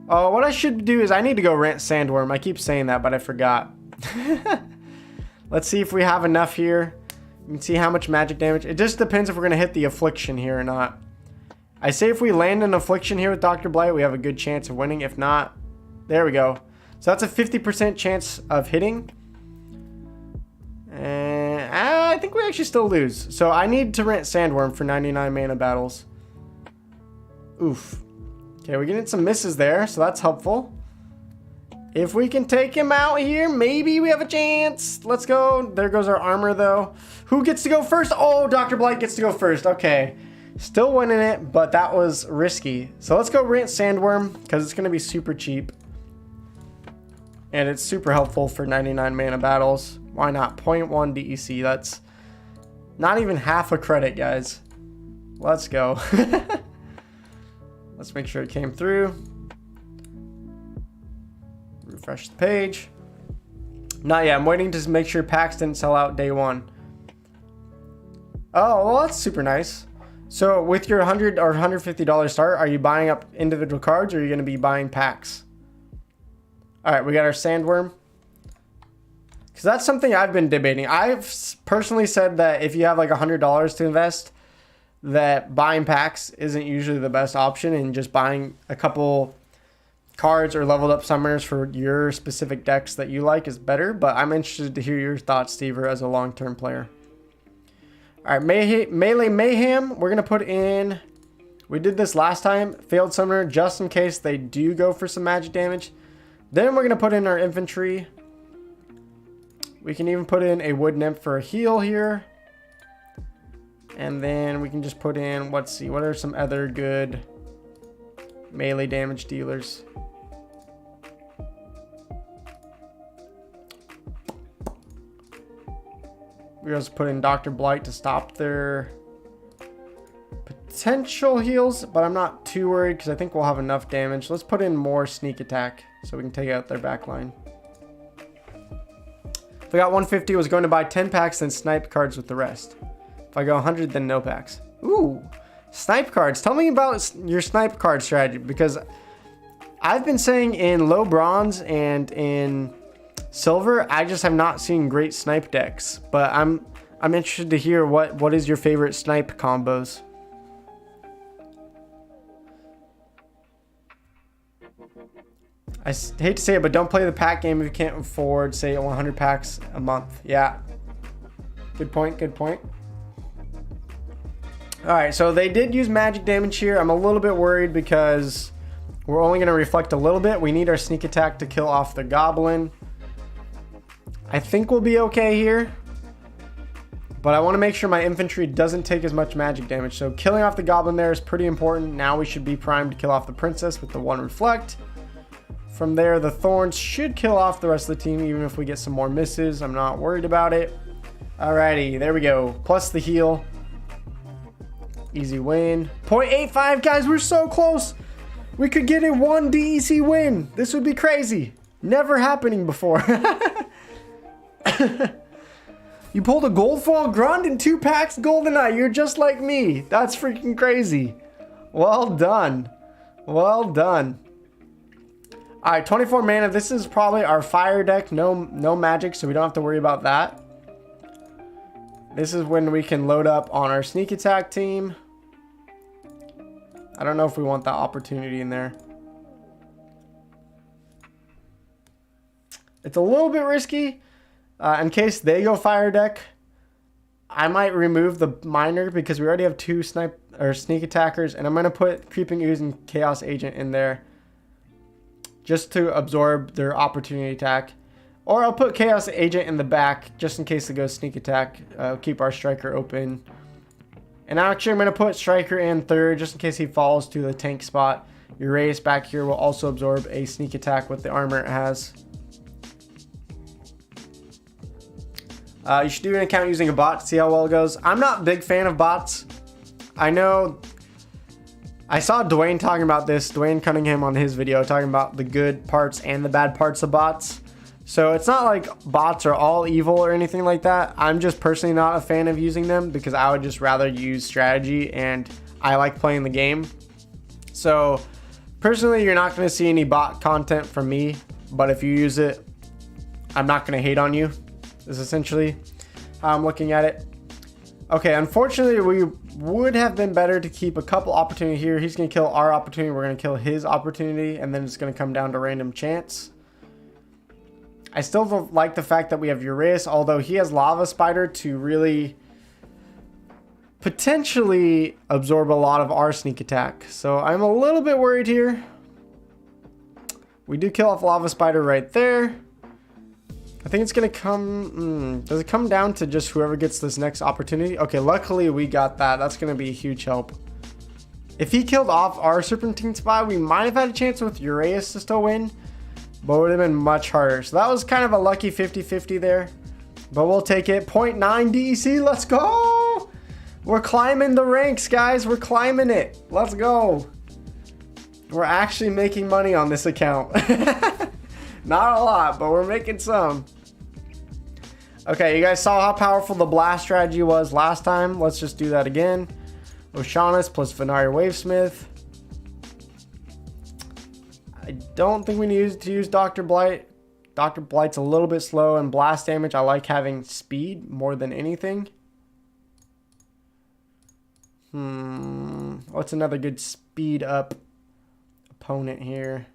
Oh, what I should do is I need to go rent Sandworm. I keep saying that, but I forgot. Let's see if we have enough here. You can see how much magic damage. It just depends if we're going to hit the Affliction here or not. I say if we land an Affliction here with Dr. Blight, we have a good chance of winning. If not, there we go. So that's a 50% chance of hitting. And I think we actually still lose. So I need to rent Sandworm for 99 mana battles. Oof. Okay, we're getting some misses there, so that's helpful. If we can take him out here, maybe we have a chance. Let's go. There goes our armor, though. Who gets to go first? Oh, Dr. Blight gets to go first. Okay. Still winning it, but that was risky. So let's go rent Sandworm, because it's going to be super cheap. And it's super helpful for 99 mana battles. Why not? 0.1 DEC. That's not even half a credit, guys. Let's go. Let's make sure it came through. Refresh the page. Not yet. I'm waiting to make sure packs didn't sell out day one. Oh, well, that's super nice. So with your $100 or $150 start, are you buying up individual cards, or are you going to be buying packs? All right, we got our Sandworm. Because that's something I've been debating. I've personally said that if you have like $100 to invest, that buying packs isn't usually the best option, and just buying a couple cards or leveled up summoners for your specific decks that you like is better. But I'm interested to hear your thoughts, Stever, as a long-term player. All right, melee mayhem. We're gonna put in. We did this last time. Failed summoner, just in case they do go for some magic damage. Then we're gonna put in our infantry. We can even put in a wood nymph for a heal here. And then we can just put in, let's see, what are some other good melee damage dealers? We also put in Dr. Blight to stop their potential heals, but I'm not too worried because I think we'll have enough damage. Let's put in more sneak attack so we can take out their backline. If I got 150, I was going to buy 10 packs and snipe cards with the rest. If I go 100, then no packs. Ooh, snipe cards. Tell me about your snipe card strategy, because I've been saying in low bronze and in silver, I just have not seen great snipe decks. But I'm interested to hear what is your favorite snipe combos. I hate to say it, but don't play the pack game if you can't afford, say, 100 packs a month. Yeah. Good point. Good point. All right, so they did use magic damage here. I'm a little bit worried because We're only going to reflect a little bit. We need our sneak attack to kill off the goblin. I think we'll be okay here. But I want to make sure my infantry doesn't take as much magic damage. So killing off the goblin there is pretty important. Now we should be primed to kill off the princess with the 1 reflect. From there, the thorns should kill off the rest of the team, even if we get some more misses. I'm not worried about it. Alrighty, there we go. Plus the heal. Easy win. 0.85, guys, we're so close. We could get a 1 DEC win. This would be crazy. Never happening before. You pulled a gold foil grunt and 2 packs goldenite. You're just like me. That's freaking crazy. Well done. Well done. All right, 24 mana. This is probably our fire deck. No magic, so we don't have to worry about that. This is when we can load up on our sneak attack team. I don't know if we want that opportunity in there. It's a little bit risky. In case they go fire deck, I might remove the miner because we already have 2 sneak attackers, and I'm going to put Creeping Ooze and Chaos Agent in there just to absorb their opportunity attack. Or I'll put Chaos Agent in the back just in case they go sneak attack. Keep our striker open. And actually I'm going to put striker in third just in case he falls to the tank spot. Uraeus back here will also absorb a sneak attack with the armor it has. You should do an account using a bot to see how well it goes. I'm not a big fan of bots. I know I saw Dwayne talking about this, Dwayne Cunningham on his video, talking about the good parts and the bad parts of bots. So it's not like bots are all evil or anything like that. I'm just personally not a fan of using them because I would just rather use strategy, and I like playing the game. So personally, you're not going to see any bot content from me, but if you use it, I'm not going to hate on you. Is essentially how I'm looking at it. Okay, unfortunately, we would have been better to keep a couple opportunity here. He's going to kill our opportunity. We're going to kill his opportunity, and then it's going to come down to random chance. I still like the fact that we have Uraeus, although he has Lava Spider to really potentially absorb a lot of our sneak attack. So I'm a little bit worried here. We do kill off Lava Spider right there. I think it's going to come... does it come down to just whoever gets this next opportunity? Okay, luckily we got that. That's going to be a huge help. If he killed off our Serpentine spot, we might have had a chance with Uraeus to still win, but it would have been much harder. So that was kind of a lucky 50-50 there, but we'll take it. 0.9 DEC, let's go! We're climbing the ranks, guys. We're climbing it. Let's go. We're actually making money on this account. Not a lot, but we're making some. Okay, you guys saw how powerful the blast strategy was last time. Let's just do that again. Oceanus plus Venaria Wavesmith. I don't think we need to use Dr. Blight. Dr. Blight's a little bit slow, and blast damage, I like having speed more than anything. What's another good speed up opponent here?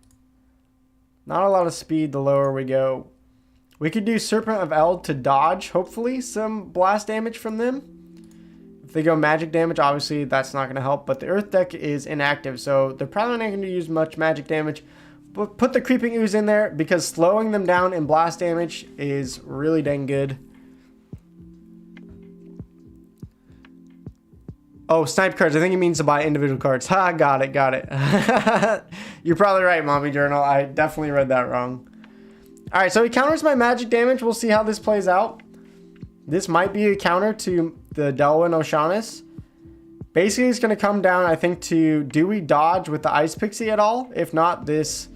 Not a lot of speed the lower we go. We could do Serpent of Eld to dodge, hopefully, some blast damage from them. If they go magic damage, obviously that's not going to help. But the Earth deck is inactive, so they're probably not going to use much magic damage. But put the Creeping Ooze in there because slowing them down in blast damage is really dang good. Oh, snipe cards. I think he means to buy individual cards. Ha, got it, got it. You're probably right, Mommy Journal. I definitely read that wrong. All right, so he counters my magic damage. We'll see how this plays out. This might be a counter to the Delwyn Oceanus. Basically, it's going to come down, I think, to do we dodge with the Ice Pixie at all? If not, this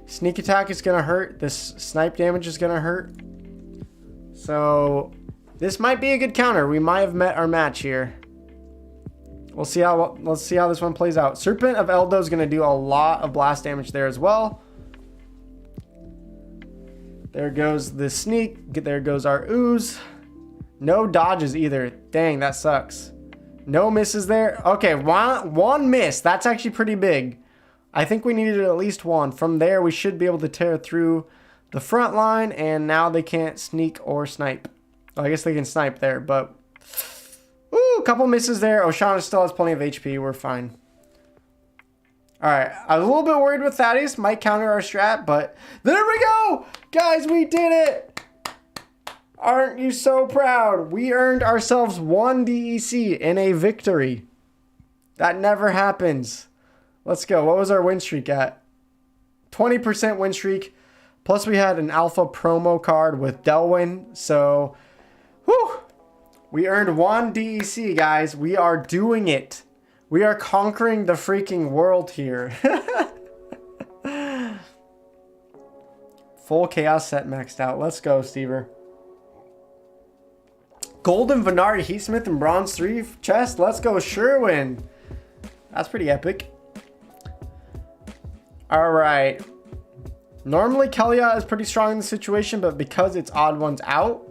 sneak attack is going to hurt. This snipe damage is going to hurt. So this might be a good counter. We might have met our match here. Let's see how this one plays out. Serpent of Eldo is going to do a lot of blast damage there as well. There goes the sneak. There goes our ooze. No dodges either. Dang, that sucks. No misses there. Okay, one miss. That's actually pretty big. I think we needed at least one. From there, we should be able to tear through the front line, and now they can't sneak or snipe. Well, I guess they can snipe there, but... Ooh, a couple misses there. Oceanus still has plenty of HP. We're fine. Alright, I was a little bit worried with Thaddeus. Might counter our strat, but there we go! Guys, we did it! Aren't you so proud? We earned ourselves 1 DEC in a victory. That never happens. Let's go. What was our win streak at? 20% win streak. Plus we had an alpha promo card with Delwyn. So, whew, we earned 1 DEC, guys. We are doing it. We are conquering the freaking world here. Full chaos set maxed out. Let's go, Stever. Golden Venari, Heatsmith, and Bronze 3 chest. Let's go, Sherwin. That's pretty epic. Alright. Normally, Kelia is pretty strong in the situation, but because it's odd ones out,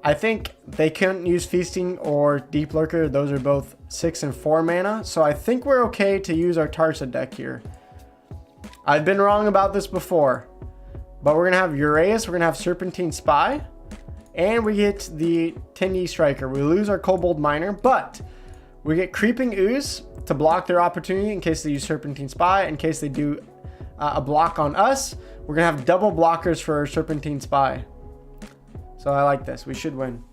I think they couldn't use Feasting or Deep Lurker. Those are both 6 and 4 mana. So I think we're okay to use our Tarsa deck here. I've been wrong about this before. But we're going to have Uraeus. We're going to have Serpentine Spy. And we get the Tindy Striker. We lose our Kobold Miner. But we get Creeping Ooze to block their opportunity in case they use Serpentine Spy. In case they do a block on us. We're going to have double blockers for our Serpentine Spy. So I like this. We should win.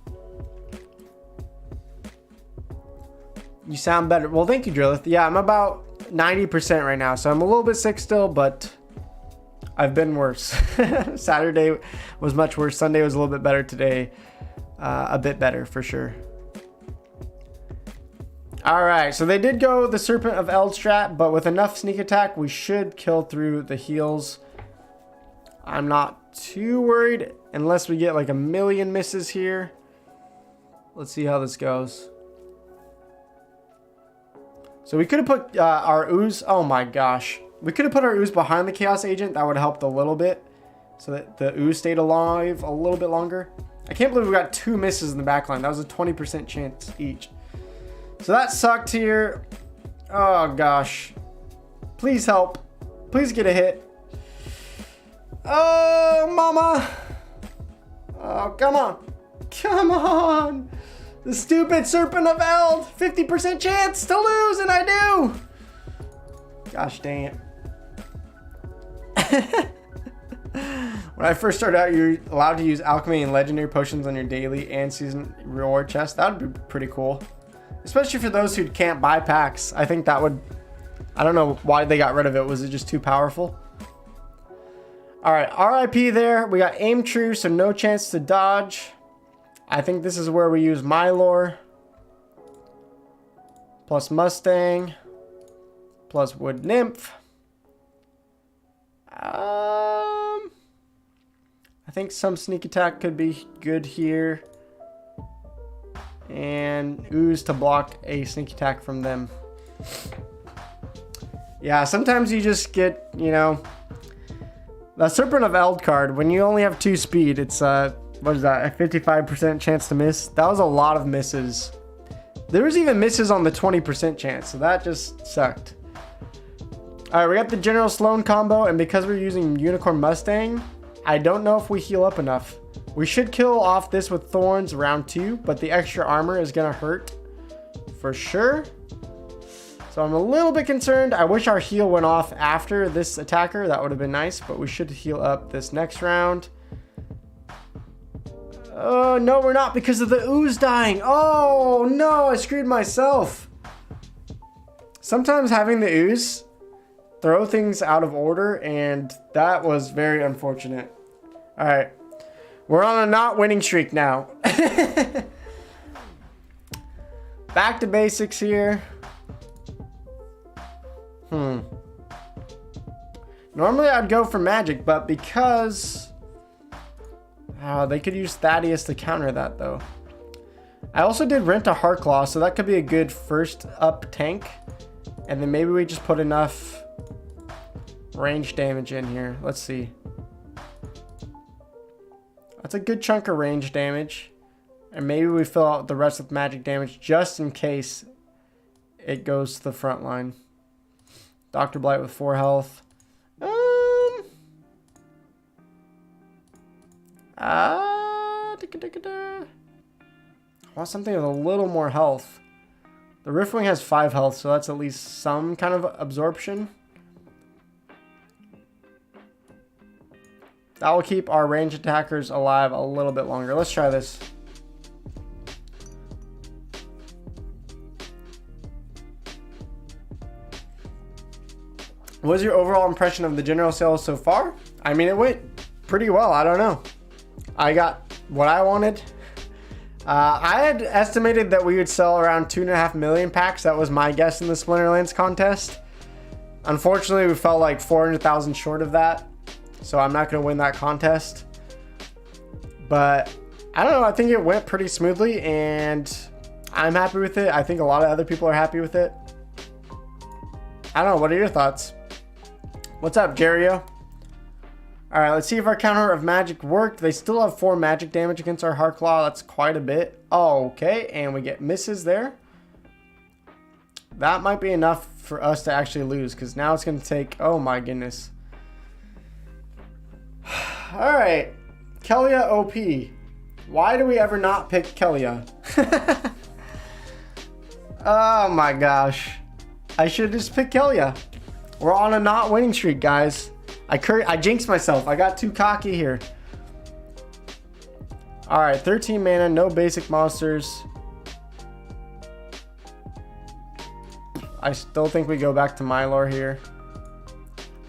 You sound better. Well, thank you, Drillith. Yeah, I'm about 90% right now. So I'm a little bit sick still, but I've been worse. Saturday was much worse. Sunday was a little bit better. Today, a bit better for sure. All right, so they did go the Serpent of Eld strat, but with enough sneak attack, we should kill through the heals. I'm not too worried unless we get like a million misses here. Let's see how this goes. So we could have put our Ooze. Oh my gosh. We could have put our Ooze behind the Chaos Agent. That would have helped a little bit. So that the Ooze stayed alive a little bit longer. I can't believe we got 2 misses in the backline. That was a 20% chance each. So that sucked here. Oh gosh. Please help. Please get a hit. Oh, mama. Oh, come on. Come on. The stupid Serpent of Eld. 50% chance to lose, and I do. Gosh dang it. When I first started out, you're allowed to use alchemy and legendary potions on your daily and season reward chest. That would be pretty cool. Especially for those who can't buy packs. I think that would... I don't know why they got rid of it. Was it just too powerful? Alright, RIP there. We got aim true, so no chance to dodge. I think this is where we use Mylor. Plus Mustang. Plus Wood Nymph. I think some sneak attack could be good here. And Ooze to block a sneak attack from them. Yeah, sometimes you just get, you know... The Serpent of Eld card, when you only have 2 speed, it's, what is that, a 55% chance to miss? That was a lot of misses. There was even misses on the 20% chance, so that just sucked. Alright, we got the General Sloan combo, and because we're using Unicorn Mustang, I don't know if we heal up enough. We should kill off this with Thorns round 2, but the extra armor is going to hurt for sure. So I'm a little bit concerned. I wish our heal went off after this attacker. That would have been nice, but we should heal up this next round. Oh, no, we're not because of the Ooze dying. Oh, no, I screwed myself. Sometimes having the Ooze throw things out of order, and that was very unfortunate. All right, we're on a not winning streak now. Back to basics here. Normally I'd go for magic, but because they could use Thaddeus to counter that though. I also did Rent a Heartclaw, so that could be a good first up tank. And then maybe we just put enough range damage in here. Let's see. That's a good chunk of range damage. And maybe we fill out the rest with magic damage just in case it goes to the front line. Dr. Blight with 4 health. I want something with a little more health. The Riftwing has 5 health, so that's at least some kind of absorption. That will keep our range attackers alive a little bit longer. Let's try this. What was your overall impression of the general sale so far? I mean, it went pretty well. I don't know. I got what I wanted. I had estimated that we would sell around 2.5 million packs. That was my guess in the Splinterlands contest. Unfortunately, we fell like 400,000 short of that. So I'm not going to win that contest. But I don't know. I think it went pretty smoothly and I'm happy with it. I think a lot of other people are happy with it. I don't know. What are your thoughts? What's up, Jerio? Alright, let's see if our counter of magic worked. They still have 4 magic damage against our Heartclaw. That's quite a bit. Oh, okay, and we get misses there. That might be enough for us to actually lose, because now it's going to take... Oh my goodness. Alright, Kelia OP. Why do we ever not pick Kelia? Oh my gosh. I should just pick Kelia. We're on a not winning streak, guys. I jinxed myself. I got too cocky here. Alright, 13 mana, no basic monsters. I still think we go back to Mylor here.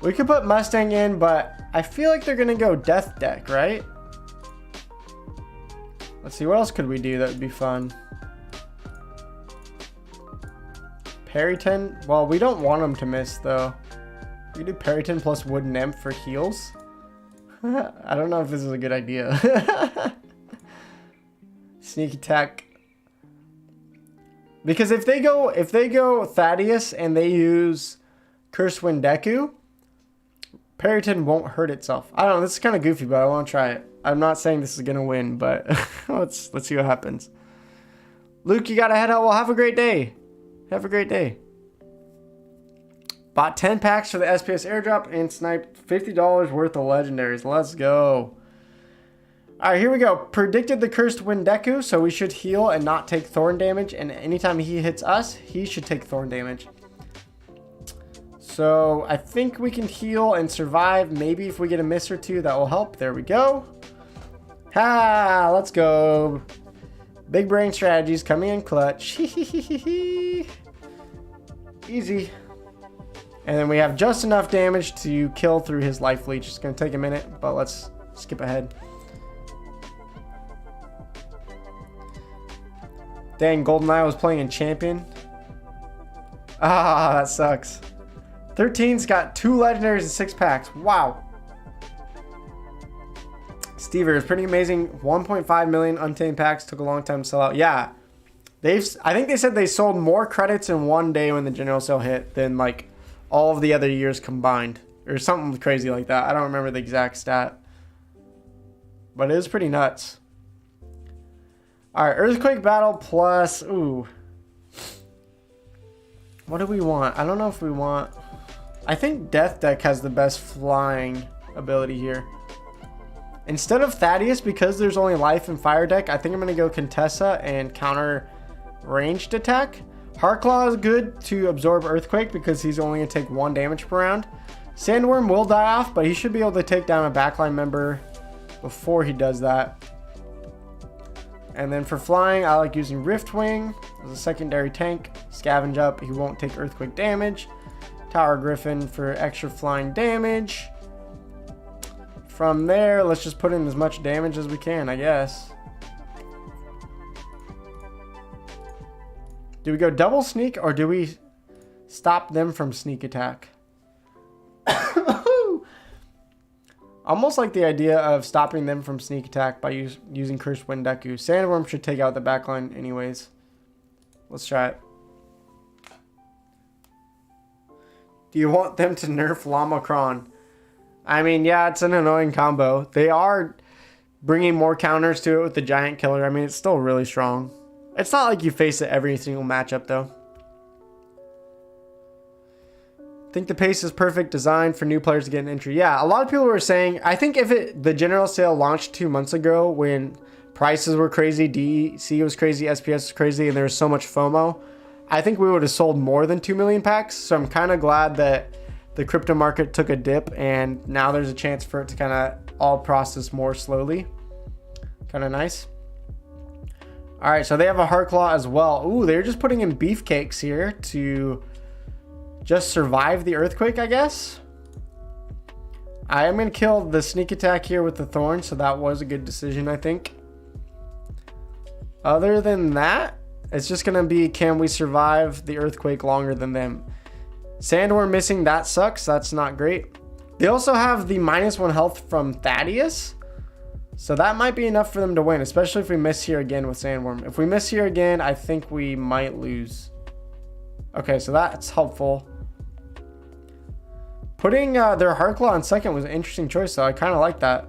We could put Mustang in, but I feel like they're going to go Death deck, right? Let's see, what else could we do that would be fun? Perryton? Well, we don't want them to miss, though. We can do Perryton plus Wooden Nymph for heals. I don't know if this is a good idea. Sneak attack. Because if they go Thaddeus and they use Cursed Wind Deku, Perryton won't hurt itself. I don't know, this is kind of goofy, but I want to try it. I'm not saying this is going to win, but let's see what happens. Luke, you got to head out. Well, have a great day. Have a great day. Bought 10 packs for the SPS airdrop and sniped $50 worth of legendaries. Let's go. Alright, here we go. Predicted the Cursed Wind Deku, so we should heal and not take Thorn damage. And anytime he hits us, he should take Thorn damage. So I think we can heal and survive. Maybe if we get a miss or two, that will help. There we go. Ha! Let's go. Big brain strategies coming in clutch. Easy. And then we have just enough damage to kill through his life leech. It's going to take a minute, but let's skip ahead. Dang, GoldenEye was playing in Champion. Ah, that sucks. 13's got 2 legendaries and 6 packs. Wow. Stever is pretty amazing. 1.5 million untamed packs. Took a long time to sell out. Yeah. I think they said they sold more credits in one day when the general sale hit than like all of the other years combined, or something crazy like that. I don't remember the exact stat, but it was pretty nuts. All right, Earthquake Battle plus, ooh, what do we want? I don't know if we want, I think Death deck has the best flying ability here. Instead of Thaddeus, because there's only life and fire deck, I think I'm going to go Contessa and counter ranged attack. Heartclaw is good to absorb Earthquake because he's only going to take 1 damage per round. Sandworm will die off, but he should be able to take down a backline member before he does that. And then for flying, I like using Riftwing as a secondary tank. Scavenge up, he won't take Earthquake damage. Tower Griffin for extra flying damage. From there, let's just put in as much damage as we can, I guess. Do we go double sneak or do we stop them from sneak attack? Almost like the idea of stopping them from sneak attack by using Cursed Wind Deku. Sandworm should take out the backline anyways. Let's try it. Do you want them to nerf Llama Kron? I mean, yeah, it's an annoying combo. They are bringing more counters to it with the Giant Killer. I mean, it's still really strong. It's not like you face it every single matchup, though. Think the pace is perfect, designed for new players to get an entry. Yeah, a lot of people were saying, I think if the general sale launched 2 months ago when prices were crazy, DC was crazy, SPS was crazy, and there was so much FOMO, I think we would have sold more than 2 million packs. So I'm kind of glad that the crypto market took a dip and now there's a chance for it to kind of all process more slowly. Kind of nice. All right, so they have a Heart Claw as well. Ooh, they're just putting in beefcakes here to just survive the earthquake, I guess. I am going to kill the sneak attack here with the thorn, so that was a good decision, I think. Other than that, it's just going to be, can we survive the earthquake longer than them? Sandworm missing, that sucks. That's not great. They also have the -1 health from Thaddeus. So that might be enough for them to win, especially if we miss here again with Sandworm. If we miss here again, I think we might lose. Okay, so that's helpful. Putting their Heart Claw on second was an interesting choice, though. I kind of like that.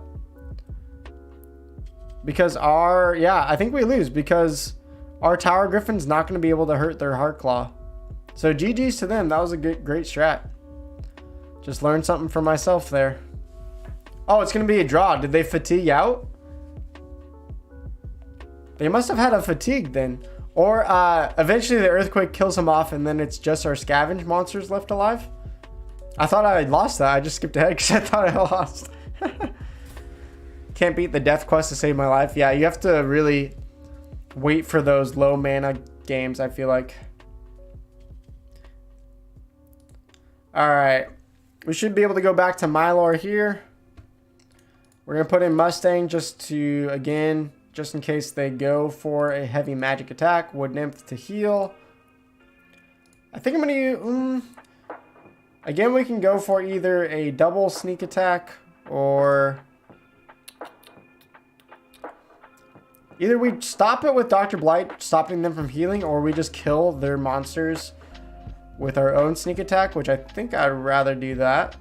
Because I think we lose because our Tower Griffin's not going to be able to hurt their Heart Claw. So GG's to them. That was a great strat. Just learned something for myself there. Oh, it's going to be a draw. Did they fatigue out? They must have had a fatigue then. Or eventually the earthquake kills him off and then it's just our scavenge monsters left alive. I thought I had lost that. I just skipped ahead because I thought I lost. Can't beat the death quest to save my life. Yeah, you have to really wait for those low mana games, I feel like. All right. We should be able to go back to Mylor here. We're going to put in Mustang just to, again, just in case they go for a heavy magic attack. Wood Nymph to heal. I think I'm going to use... again, we can go for either a double sneak attack or... either we stop it with Dr. Blight, stopping them from healing, or we just kill their monsters with our own sneak attack, which I think I'd rather do that.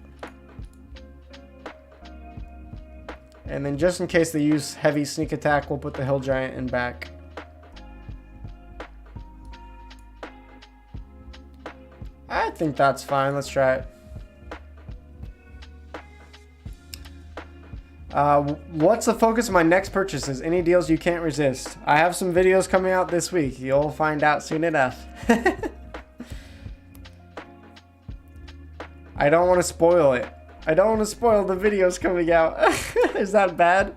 And then just in case they use heavy sneak attack, we'll put the Hill Giant in back. I think that's fine. Let's try it. What's the focus of my next purchases? Any deals you can't resist? I have some videos coming out this week. You'll find out soon enough. I don't want to spoil it. I don't want to spoil the videos coming out. Is that bad?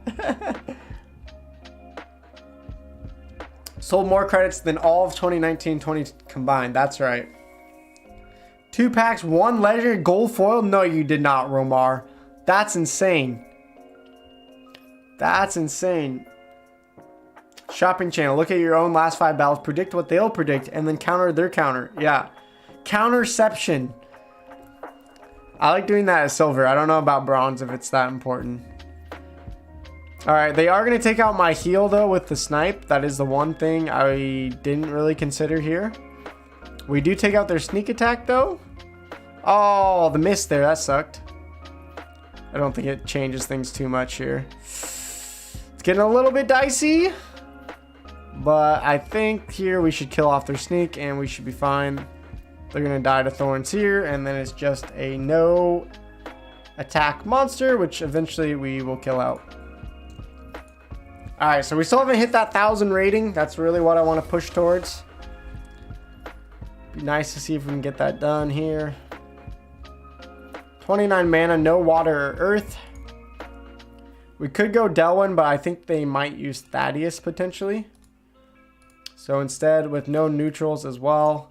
Sold more credits than all of 2019-20 combined. That's right. 2 packs, 1 legendary gold foil? No, you did not, Romar. That's insane. That's insane. Shopping channel. Look at your own last 5 battles. Predict what they'll predict and then counter their counter. Yeah. Counterception. I like doing that as silver. I don't know about bronze if it's that important. Alright, they are going to take out my heal though with the snipe. That is the one thing I didn't really consider here. We do take out their sneak attack though. Oh, the miss there. That sucked. I don't think it changes things too much here. It's getting a little bit dicey. But I think here we should kill off their sneak and we should be fine. They're going to die to thorns here, and then it's just a no attack monster, which eventually we will kill out. Alright, so we still haven't hit that 1,000 rating. That's really what I want to push towards. Be nice to see if we can get that done here. 29 mana, no water or earth. We could go Delwyn, but I think they might use Thaddeus potentially. So instead, with no neutrals as well.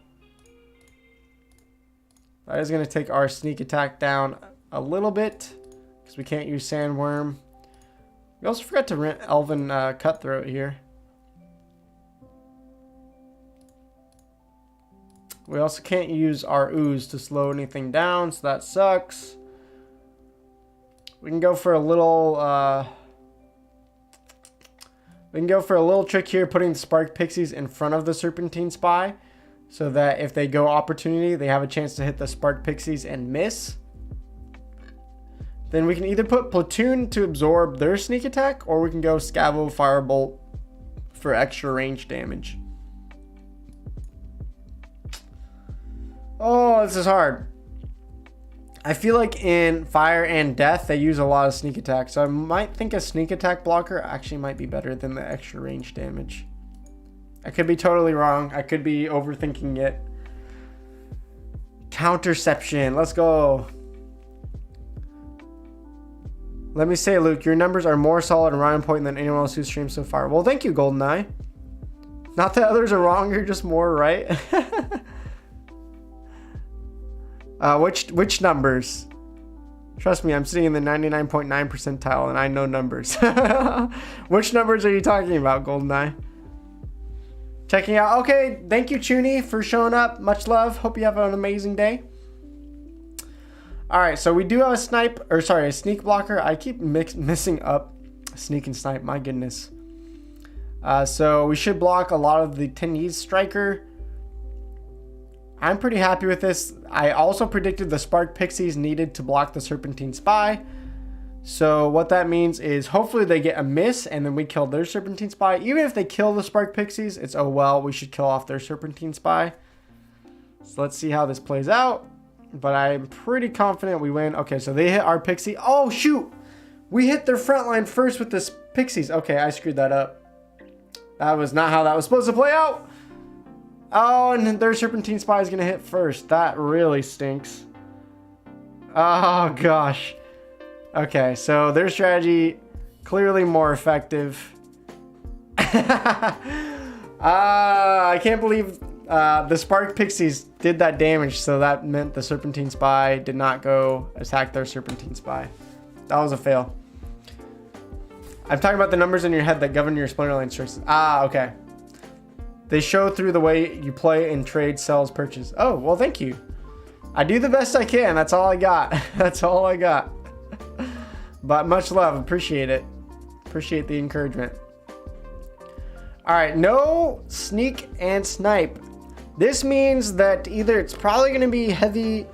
That is going to take our sneak attack down a little bit because we can't use Sandworm. We also forgot to rent Elven Cutthroat here. We also can't use our Ooze to slow anything down, so that sucks. We can go for a little trick here, putting the Spark Pixies in front of the Serpentine Spy. So that if they go opportunity, they have a chance to hit the Spark Pixies and miss. Then we can either put Platoon to absorb their sneak attack, or we can go Scavo Firebolt for extra range damage. Oh, this is hard. I feel like in Fire and Death, they use a lot of sneak attack. So I might think a sneak attack blocker actually might be better than the extra range damage. I could be totally wrong. I could be overthinking it. Counterception. Let's go. Let me say, Luke, your numbers are more solid and right on point than anyone else who's streamed so far. Well, thank you, GoldenEye. Not that others are wrong, you're just more right. Which numbers? Trust me, I'm sitting in the 99.9 percentile and I know numbers. Which numbers are you talking about, GoldenEye? Checking out. Okay, thank you, Chuny, for showing up. Much love. Hope you have an amazing day. All right, so we do have a sneak blocker. I keep missing up sneak and snipe. My goodness. So we should block a lot of the Tennis striker. I'm pretty happy with this. I also predicted the Spark Pixies needed to block the Serpentine Spy. So what that means is hopefully they get a miss and then we kill their Serpentine Spy. Even if they kill the Spark Pixies, it's oh well, we should kill off their Serpentine Spy. So let's see how this plays out. But I'm pretty confident we win. Okay, so they hit our Pixie. Oh, shoot! We hit their front line first with the Pixies. Okay, I screwed that up. That was not how that was supposed to play out. Oh, and their Serpentine Spy is going to hit first. That really stinks. Oh, gosh. Okay, so their strategy clearly more effective. I can't believe the Spark Pixies did that damage, so that meant the Serpentine Spy did not go attack their Serpentine Spy. That was a fail. I'm talking about the numbers in your head that govern your Splinterland choices. Ah, okay. They show through the way you play and trade, sells, purchase. Oh, well, thank you. I do the best I can. That's all I got. That's all I got. But much love. Appreciate it. Appreciate the encouragement. All right, no sneak and snipe. This means that either it's probably going to be heavy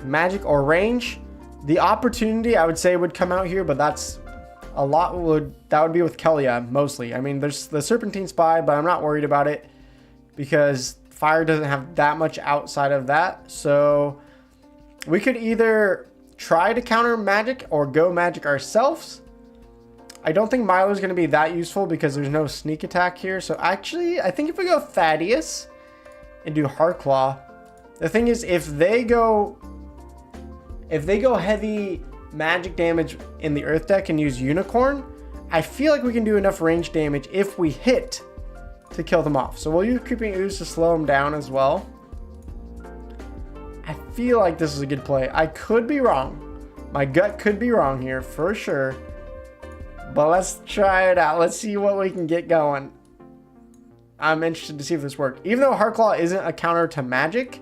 magic or range. The opportunity, I would say, would come out here, but that's a lot that would be with Kelia mostly. I mean, there's the Serpentine Spy, but I'm not worried about it because fire doesn't have that much outside of that. So we could either try to counter magic or go magic ourselves. I don't think Mylor's going to be that useful because there's no sneak attack here. So actually, I think if we go Thaddeus and do Heartclaw, the thing is if they go heavy magic damage in the Earth deck and use Unicorn, I feel like we can do enough range damage if we hit to kill them off. So we'll use Creeping Ooze to slow them down as well. I feel like this is a good play. I could be wrong. My gut could be wrong here for sure. But let's try it out. Let's see what we can get going. I'm interested to see if this works. Even though Heartclaw isn't a counter to magic,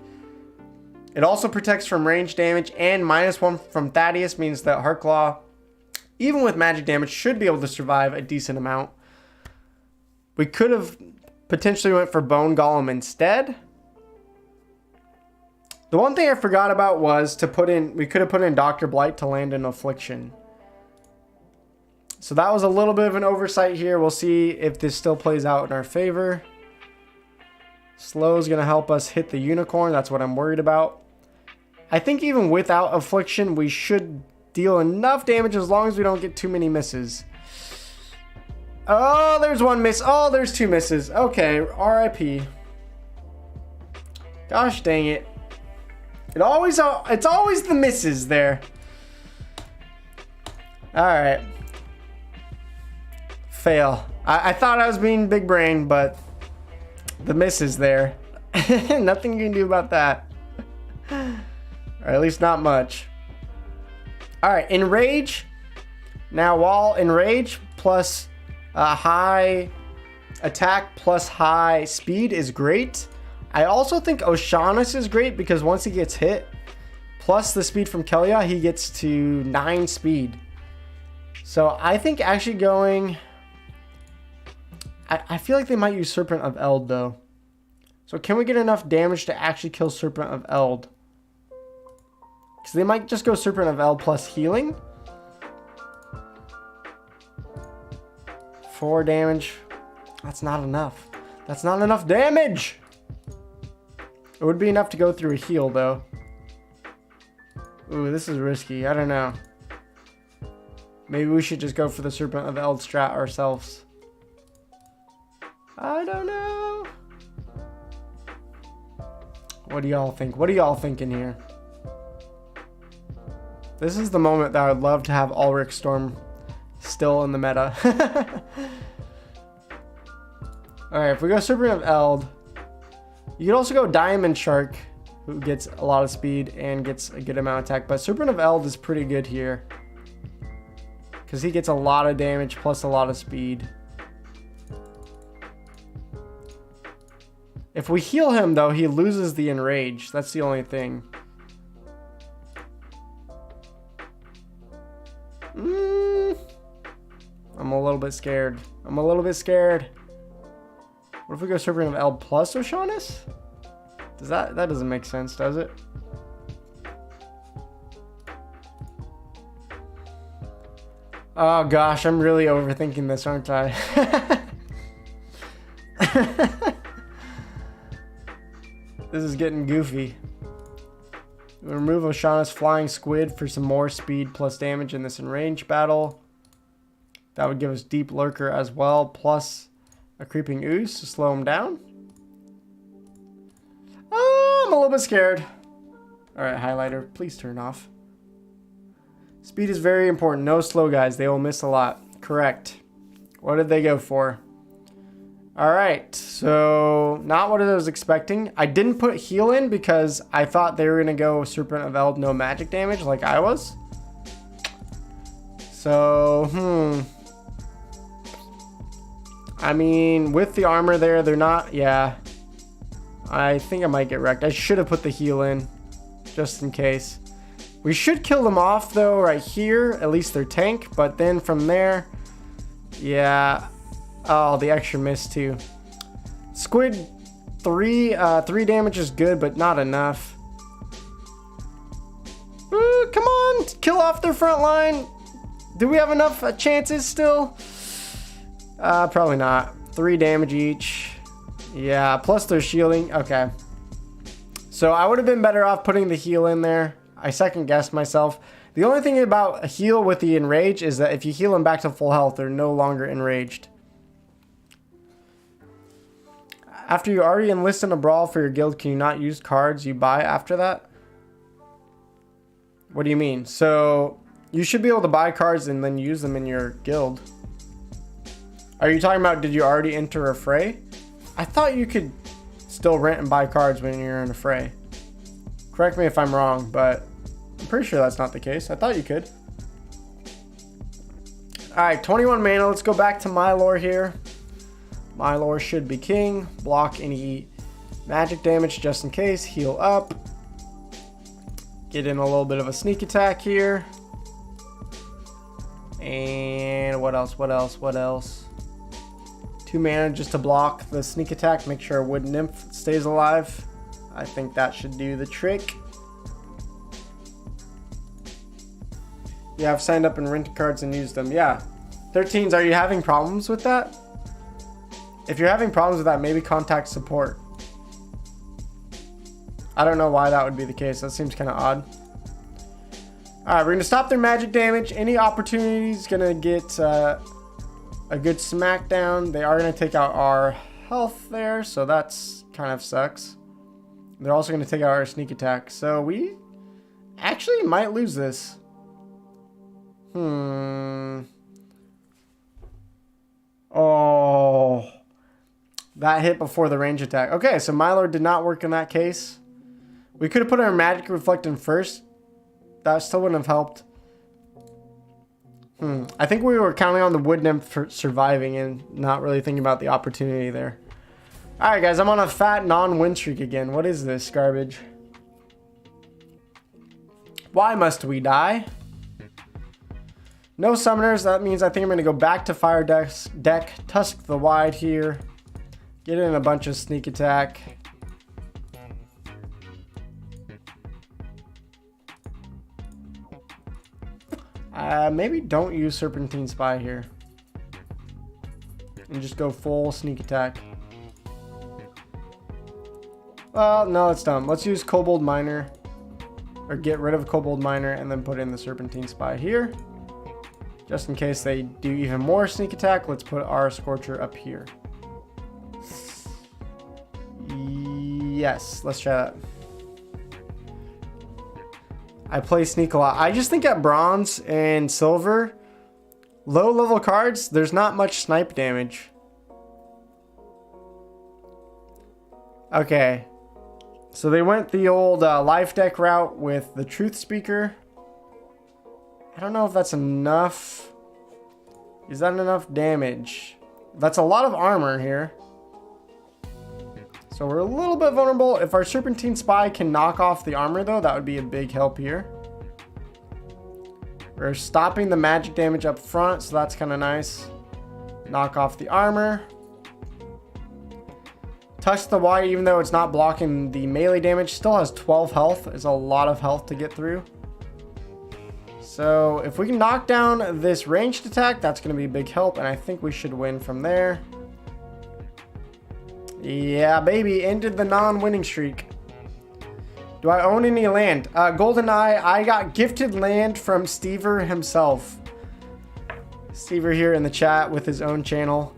it also protects from range damage, and -1 from Thaddeus means that Heartclaw, even with magic damage, should be able to survive a decent amount. We could have potentially went for Bone Golem instead. The one thing I forgot about was we could have put in Dr. Blight to land an Affliction. So that was a little bit of an oversight here. We'll see if this still plays out in our favor. Slow is going to help us hit the Unicorn. That's what I'm worried about. I think even without Affliction, we should deal enough damage as long as we don't get too many misses. Oh, there's one miss. Oh, there's two misses. Okay, RIP. Gosh dang it. It's always the misses there. All right. Fail. I thought I was being big brain, but the misses there. Nothing you can do about that. Or at least not much. All right, Enrage. Now, while Enrage plus high attack plus high speed is great, I also think Oceanus is great because once he gets hit, plus the speed from Kelia, he gets to 9 speed. So I think actually going... I feel like they might use Serpent of Eld though. So can we get enough damage to actually kill Serpent of Eld? Because they might just go Serpent of Eld plus healing. 4 damage. That's not enough. That's not enough damage! It would be enough to go through a heal though. Ooh, this is risky. I don't know. Maybe we should just go for the Serpent of Eld strat ourselves. I don't know. What do y'all think? What are y'all thinking here? This is the moment that I would love to have Ulrich Storm still in the meta. Alright, if we go Serpent of Eld, you could also go Diamond Shark, who gets a lot of speed and gets a good amount of attack. But Serpent of Eld is pretty good here, because he gets a lot of damage plus a lot of speed. If we heal him, though, he loses the Enrage. That's the only thing. I'm a little bit scared. I'm a little bit scared. What if we go Serpent of Eld plus Oceanus? Does that doesn't make sense, does it? Oh gosh, I'm really overthinking this, aren't I? This is getting goofy. Remove Oceanus Flying Squid for some more speed plus damage in this enraged battle. That would give us Deep Lurker as well, plus a Creeping Ooze to slow him down. Oh, I'm a little bit scared. Alright, highlighter, please turn off. Speed is very important. No slow guys. They will miss a lot. Correct. What did they go for? Alright, so not what I was expecting. I didn't put heal in because I thought they were going to go Serpent of Eld, no magic damage like I was. So, I mean, with the armor there, they're not, yeah. I think I might get wrecked. I should have put the heal in, just in case. We should kill them off, though, right here. At least their tank. But then from there, yeah. Oh, the extra miss, too. Squid, 3 damage is good, but not enough. Ooh, come on. Kill off their front line. Do we have enough chances still? Probably not. 3 damage each. Yeah, plus they're shielding. Okay. So I would have been better off putting the heal in there. I second guessed myself. The only thing about a heal with the enrage is that if you heal them back to full health, they're no longer enraged. After you already enlist in a brawl for your guild, can you not use cards you buy after that? What do you mean? So you should be able to buy cards and then use them in your guild. Are you talking about, did you already enter a fray? I thought you could still rent and buy cards when you're in a fray. Correct me if I'm wrong, but I'm pretty sure that's not the case. I thought you could. Alright, 21 mana. Let's go back to Mylor here. Mylor should be king. Block any magic damage just in case. Heal up. Get in a little bit of a sneak attack here. And what else? What else? What else? 2 mana just to block the sneak attack. Make sure Wood Nymph stays alive. I think that should do the trick. Yeah, I've signed up and rented cards and used them. Yeah. 13s, are you having problems with that? If you're having problems with that, maybe contact support. I don't know why that would be the case. That seems kind of odd. Alright, we're going to stop their magic damage. Any opportunity is going to get a good smackdown. They are going to take out our health there, so that's kind of sucks. They're also going to take out our sneak attack. So we actually might lose this. Oh. That hit before the range attack. Okay, so Mylor did not work in that case. We could have put our magic reflect in first. That still wouldn't have helped. I think we were counting on the Wood Nymph for surviving and not really thinking about the opportunity there. Alright guys, I'm on a fat non-win streak again. What is this garbage? Why must we die? No summoners. That means I think I'm going to go back to Fire deck. Tusk the Wide here. Get in a bunch of sneak attack. Maybe don't use Serpentine Spy here. And just go full sneak attack. Well, no, it's dumb. Let's use Kobold Miner. Or get rid of Kobold Miner and then put in the Serpentine Spy here. Just in case they do even more sneak attack, let's put our Scorcher up here. Yes, let's try that. I play sneak a lot. I just think at bronze and silver, low level cards, there's not much snipe damage. Okay. So they went the old life deck route with the Truth Speaker. I don't know if that's enough. Is that enough damage? That's a lot of armor here. So we're a little bit vulnerable. If our Serpentine Spy can knock off the armor though, that would be a big help here. We're stopping the magic damage up front, so that's kind of nice. Knock off the armor. Touch the white, even though it's not blocking the melee damage, still has 12 health. It's a lot of health to get through. So if we can knock down this ranged attack, that's going to be a big help, and I think we should win from there. Yeah, baby, ended the non-winning streak. Do I own any land? GoldenEye, I got gifted land from Stever himself. Stever here in the chat with his own channel,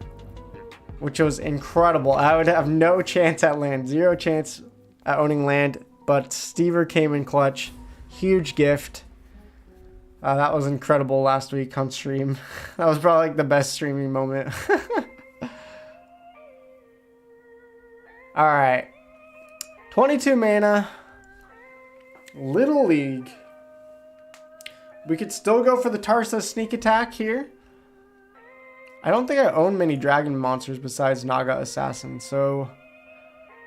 which was incredible. I would have no chance at land, zero chance at owning land, but Stever came in clutch. Huge gift. That was incredible last week on stream. That was probably like the best streaming moment. All right, 22 mana, Little League. We could still go for the Tarsa sneak attack here. I don't think I own many dragon monsters besides Naga Assassin, so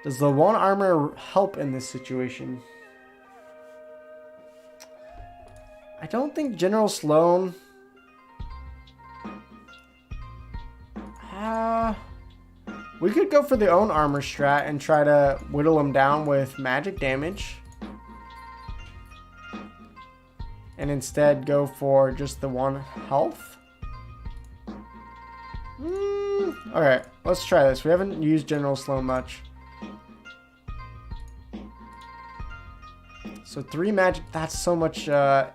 does the 1 armor help in this situation? I don't think General Sloan. We could go for the own armor strat and try to whittle him down with magic damage. And instead go for just the 1 health. Alright, let's try this. We haven't used General Sloan much. So 3 magic, that's so much of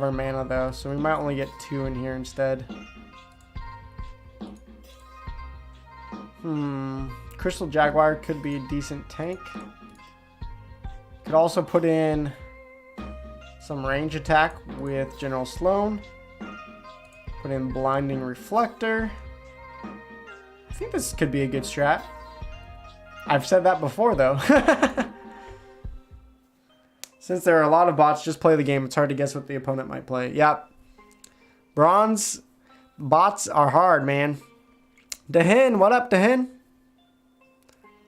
our mana though, so we might only get 2 in here instead. Crystal Jaguar could be a decent tank. Could also put in some range attack with General Sloan. Put in Blinding Reflector. I think this could be a good strat. I've said that before though. Since there are a lot of bots, just play the game. It's hard to guess what the opponent might play. Yep. Bronze bots are hard, man. Dahin, what up, Dahin?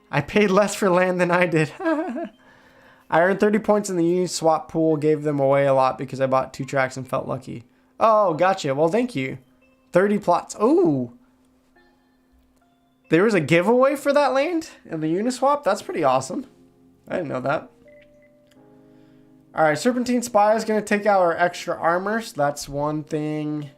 I paid less for land than I did. I earned 30 points in the Uniswap pool, gave them away a lot because I bought 2 tracks and felt lucky. Oh, gotcha. Well, thank you. 30 plots. Ooh. There was a giveaway for that land in the Uniswap? That's pretty awesome. I didn't know that. Alright, Serpentine Spy is going to take out our extra armor. So that's one thing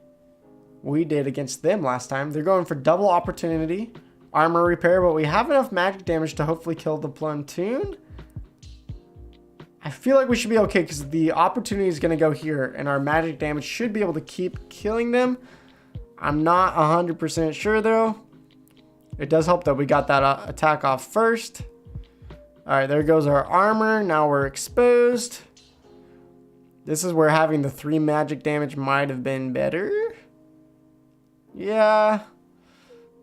we did against them last time. They're going for double opportunity, armor repair, but we have enough magic damage to hopefully kill the platoon. I feel like we should be okay because the opportunity is going to go here and our magic damage should be able to keep killing them. I'm not 100% sure though. It does help that we got that attack off first. Alright, there goes our armor. Now we're exposed. This is where having the 3 magic damage might have been better. Yeah.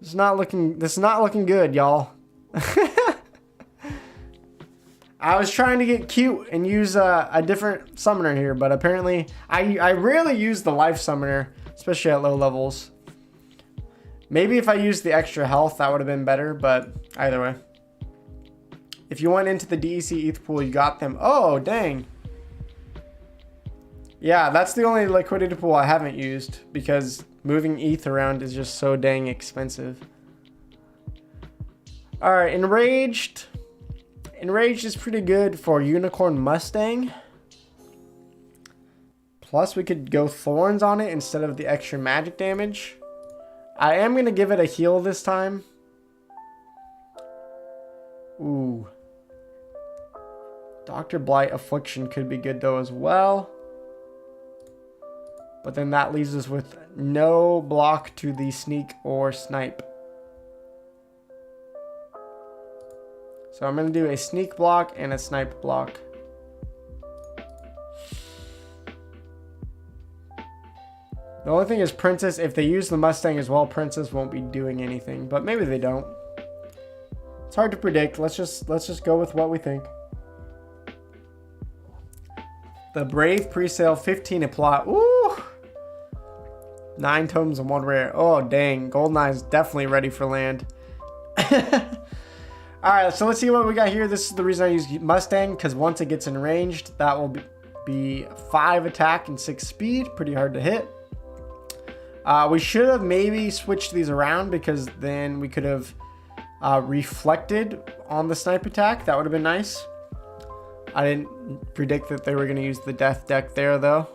This is not looking good, y'all. I was trying to get cute and use a different summoner here, but apparently I rarely use the life summoner, especially at low levels. Maybe if I used the extra health, that would have been better, but either way. If you went into the DEC ETH pool, you got them. Oh, dang. Yeah, that's the only liquidity pool I haven't used because moving ETH around is just so dang expensive. Alright, Enraged. Enraged is pretty good for Unicorn Mustang. Plus, we could go Thorns on it instead of the extra magic damage. I am going to give it a heal this time. Ooh. Dr. Blight Affliction could be good though as well. But then that leaves us with no block to the sneak or snipe. So I'm going to do a sneak block and a snipe block. The only thing is Princess, if they use the Mustang as well, Princess won't be doing anything, but maybe they don't. It's hard to predict. Let's just go with what we think. The Brave pre-sale, 15 a plot. Ooh! 9 totems and 1 rare. Oh, dang. GoldenEye is definitely ready for land. Alright, so let's see what we got here. This is the reason I use Mustang, because once it gets enraged, that will be 5 attack and 6 speed. Pretty hard to hit. We should have maybe switched these around, because then we could have reflected on the snipe attack. That would have been nice. I didn't predict that they were going to use the death deck there, though.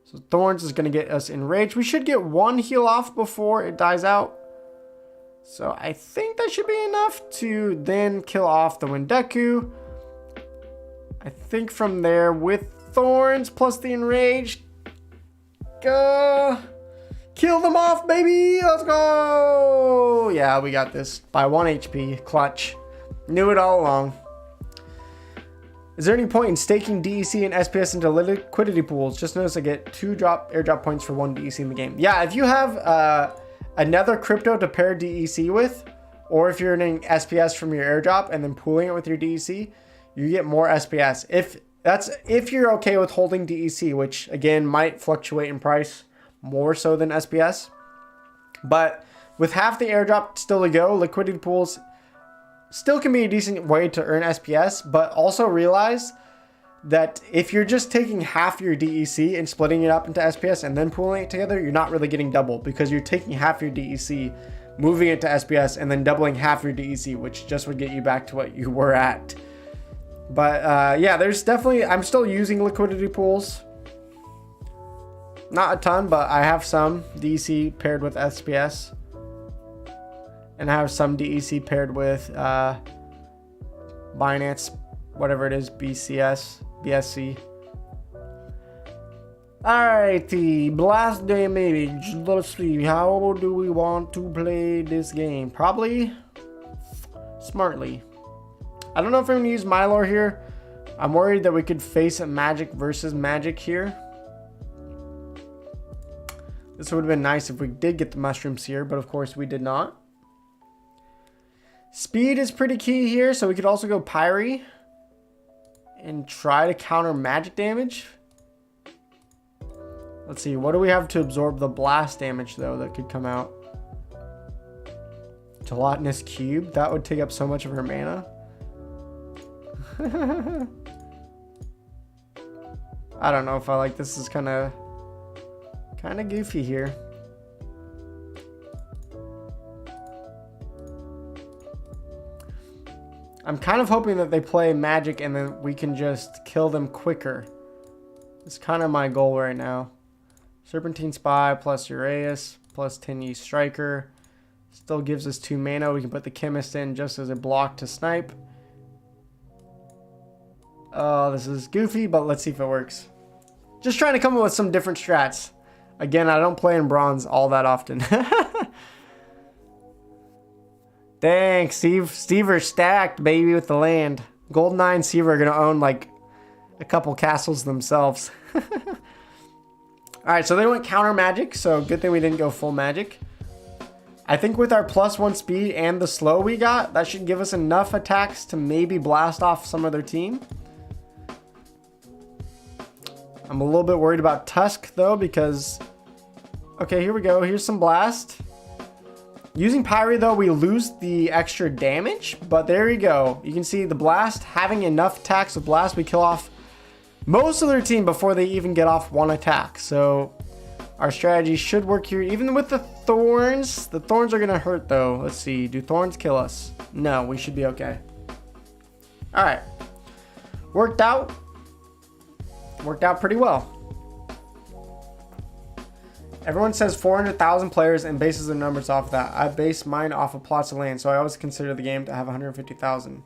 So Thorns is going to get us enraged. We should get 1 heal off before it dies out. So I think that should be enough to then kill off the Wendeku. I think from there, with Thorns plus the enraged, kill them off, baby. Let's go. Yeah, we got this by 1 HP. Clutch. Knew it all along. Is there any point in staking DEC and SPS into liquidity pools? Just notice I get 2 airdrop points for 1 DEC in the game. Yeah, if you have another crypto to pair DEC with, or if you're earning SPS from your airdrop and then pooling it with your DEC, you get more SPS. If you're okay with holding DEC, which again might fluctuate in price more so than SPS. But with half the airdrop still to go, liquidity pools still can be a decent way to earn SPS, but also realize that if you're just taking half your DEC and splitting it up into SPS and then pooling it together, you're not really getting double, because you're taking half your DEC, moving it to SPS, and then doubling half your DEC, which just would get you back to what you were at. But yeah, there's definitely, I'm still using liquidity pools. Not a ton, but I have some DEC paired with SPS. And I have some DEC paired with Binance, whatever it is, BSC. Alrighty, blast damage. Let's see, how do we want to play this game? Probably smartly. I don't know if I'm gonna use Mylor here. I'm worried that we could face a Magic versus Magic here. This would have been nice if we did get the mushrooms here, but of course we did not. Speed is pretty key here, so we could also go Pyre and try to counter magic damage. Let's see, what do we have to absorb the blast damage, though, that could come out? Gelatinous Cube, that would take up so much of her mana. I don't know if I like this. Is kind of goofy here. I'm kind of hoping that they play magic and then we can just kill them quicker. It's kind of my goal right now. Serpentine Spy plus Uraeus plus 10 Striker. Still gives us 2 mana. We can put the Chemist in just as a block to snipe. Oh, this is goofy, but let's see if it works. Just trying to come up with some different strats. Again, I don't play in bronze all that often. Dang, Stever stacked, baby, with the land. GoldenEye and Stever are going to own, like, a couple castles themselves. Alright, so they went counter magic, so good thing we didn't go full magic. I think with our +1 speed and the slow we got, that should give us enough attacks to maybe blast off some of their team. I'm a little bit worried about Tusk, though, because... Okay, here we go. Here's some blast. Using Pyre, though, we lose the extra damage, but there you go. You can see the blast, having enough attacks with blast, we kill off most of their team before they even get off 1 attack. So our strategy should work here, even with the thorns. The thorns are going to hurt, though. Let's see. Do thorns kill us? No, we should be okay. All right. Worked out pretty well. Everyone says 400,000 players and bases their numbers off that. I base mine off of plots of land, so I always consider the game to have 150,000.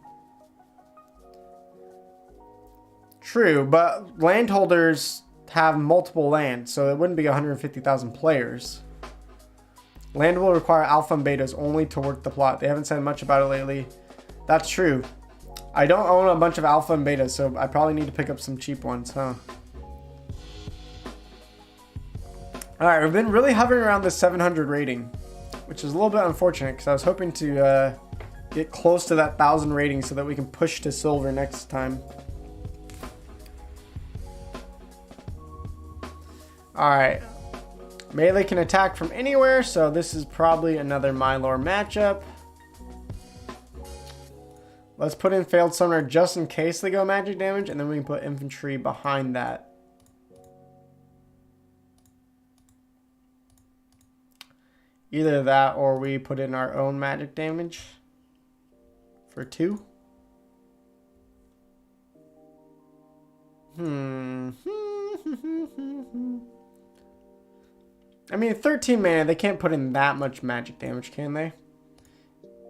True, but landholders have multiple lands, so it wouldn't be 150,000 players. Land will require alpha and betas only to work the plot. They haven't said much about it lately. That's true. I don't own a bunch of alpha and beta, so I probably need to pick up some cheap ones, huh? Alright, we've been really hovering around the 700 rating, which is a little bit unfortunate because I was hoping to get close to that 1,000 rating so that we can push to silver next time. Alright. Melee can attack from anywhere, so this is probably another Mylor matchup. Let's put in Failed Summoner just in case they go magic damage, and then we can put infantry behind that. Either that or we put in our own magic damage for 2. I mean, 13 mana, they can't put in that much magic damage, can they?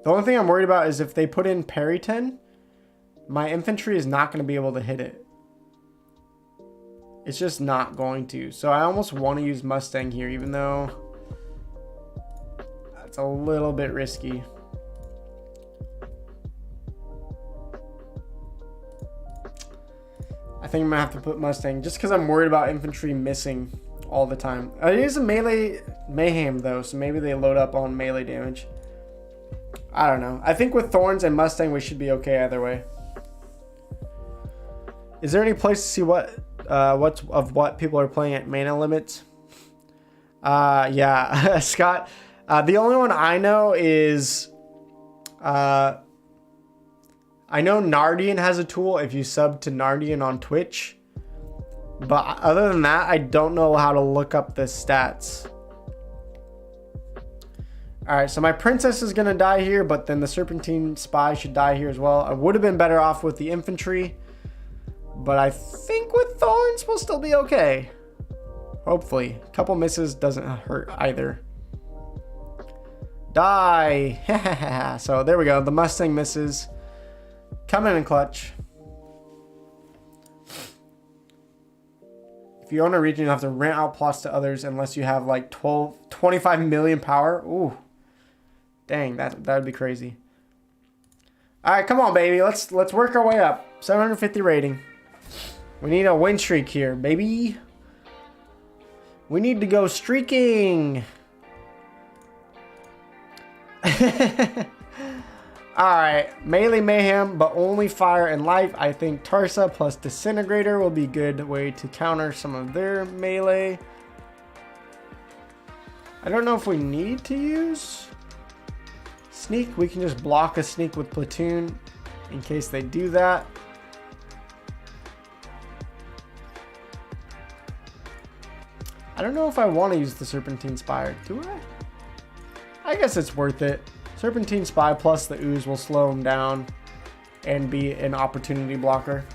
The only thing I'm worried about is if they put in parry 10, my infantry is not going to be able to hit it. It's just not going to. So I almost want to use Mustang here, even though that's a little bit risky. I think I'm going to have to put Mustang just because I'm worried about infantry missing all the time. It is a melee mayhem though, so maybe they load up on melee damage. I don't know. I think with Thorns and Mustang we should be okay either way. Is there any place to see what people are playing at mana limits? Yeah, Scott. The only one I know is I know Nardian has a tool if you sub to Nardian on Twitch. But other than that, I don't know how to look up the stats. Alright, so my princess is going to die here, but then the Serpentine Spy should die here as well. I would have been better off with the infantry, but I think with Thorns we'll still be okay. Hopefully. A couple misses doesn't hurt either. Die! So there we go. The Mustang misses. Coming in clutch. If you own a region, you have to rent out plots to others unless you have like 25 million power. Ooh. Dang, that would be crazy. Alright, come on, baby. Let's work our way up. 750 rating. We need a win streak here, baby. We need to go streaking. Alright, melee mayhem, but only fire and life. I think Tarsa plus Disintegrator will be a good way to counter some of their melee. I don't know if we need to use sneak. We can just block a sneak with platoon in case they do that. I don't know if I want to use the Serpentine Spire. Do I? I guess it's worth it. Serpentine Spy plus the ooze will slow him down and be an opportunity blocker.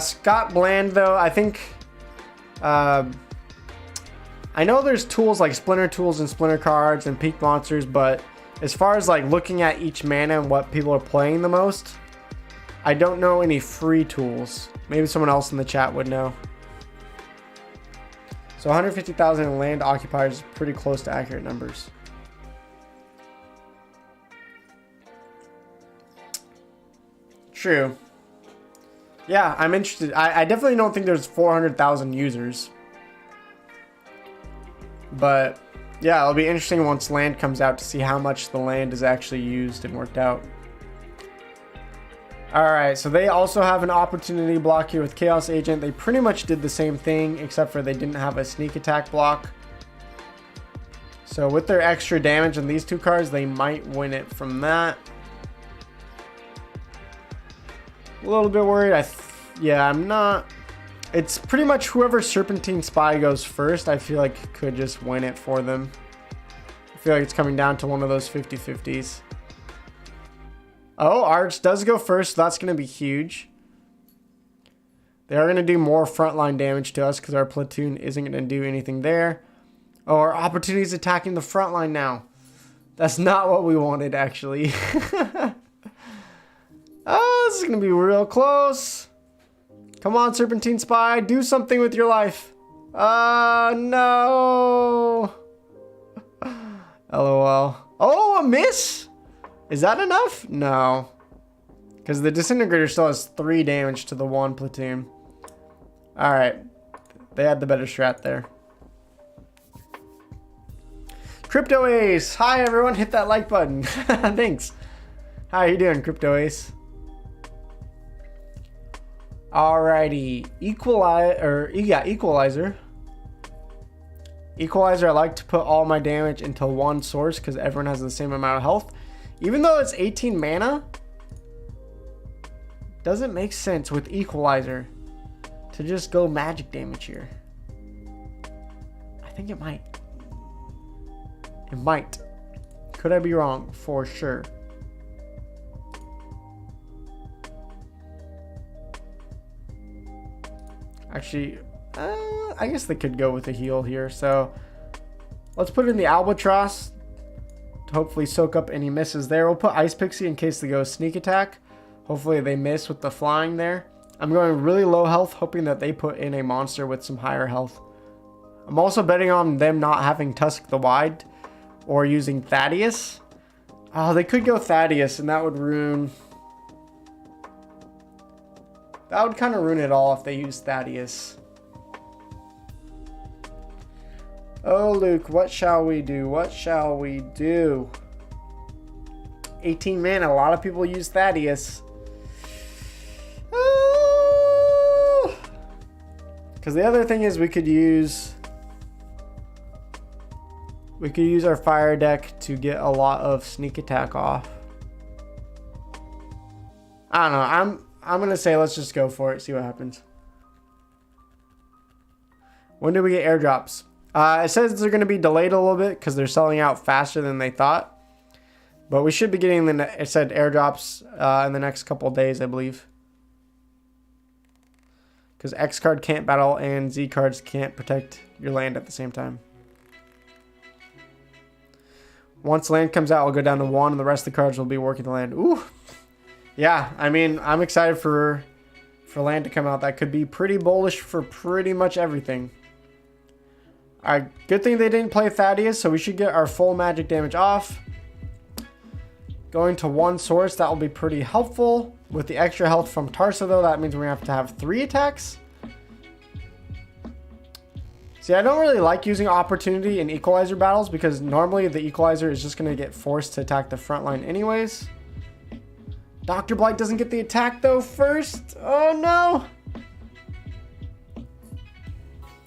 Scott Bland, though, I think... I know there's tools like Splinter Tools and Splinter Cards and Peak Monsters, but as far as like looking at each mana and what people are playing the most, I don't know any free tools. Maybe someone else in the chat would know. So 150,000 in land occupiers is pretty close to accurate numbers. True. Yeah, I'm interested. I definitely don't think there's 400,000 users. But yeah, it'll be interesting once land comes out to see how much the land is actually used and worked out. Alright, so they also have an opportunity block here with Chaos Agent. They pretty much did the same thing, except for they didn't have a sneak attack block. So with their extra damage on these two cards, they might win it from that. A little bit worried. Yeah, I'm not... It's pretty much whoever Serpentine Spy goes first, I feel like could just win it for them. I feel like it's coming down to one of those 50-50s. Oh, Arch does go first. So that's going to be huge. They are going to do more frontline damage to us because our platoon isn't going to do anything there. Oh, our opportunity is attacking the frontline now. That's not what we wanted, actually. Oh, this is going to be real close. Come on, Serpentine Spy. Do something with your life. No. LOL. Oh, a miss? Is that enough? No. Because the disintegrator still has 3 damage to the 1 platoon. Alright. They had the better strat there. Crypto Ace. Hi everyone. Hit that like button. Thanks. How you doing, Crypto Ace? Alrighty. Equalizer. Equalizer, I like to put all my damage into one source because everyone has the same amount of health. Even though it's 18 mana, doesn't make sense with Equalizer to just go magic damage here. I think it might. It might. Could I be wrong? For sure. Actually, I guess they could go with a heal here. So let's put in the Albatross to hopefully soak up any misses there. We'll put Ice Pixie in case they go sneak attack. Hopefully they miss with the flying there. I'm going really low health, hoping that they put in a monster with some higher health. I'm also betting on them not having Tusk the Wide or using Thaddeus. Oh, they could go Thaddeus and that would ruin... That would kind of ruin it all if they use Thaddeus. Oh, Luke, what shall we do? What shall we do? 18 mana. A lot of people use Thaddeus. Because the other thing is we could use our fire deck to get a lot of sneak attack off. I don't know. I'm gonna say let's just go for it. See what happens. When do we get airdrops? It says they're gonna be delayed a little bit because they're selling out faster than they thought. But we should be getting it said airdrops in the next couple of days, I believe. Because X card can't battle and Z cards can't protect your land at the same time. Once land comes out, it'll go down to 1 and the rest of the cards will be working the land. Ooh. Yeah, I mean, I'm excited for land to come out. That could be pretty bullish for pretty much everything. Alright, good thing they didn't play Thaddeus, so we should get our full magic damage off. Going to 1 source, that will be pretty helpful. With the extra health from Tarsa, though, that means we're going to have 3 attacks. See, I don't really like using Opportunity in Equalizer battles because normally the Equalizer is just going to get forced to attack the front line anyways. Dr. Blight doesn't get the attack, though, first. Oh, no.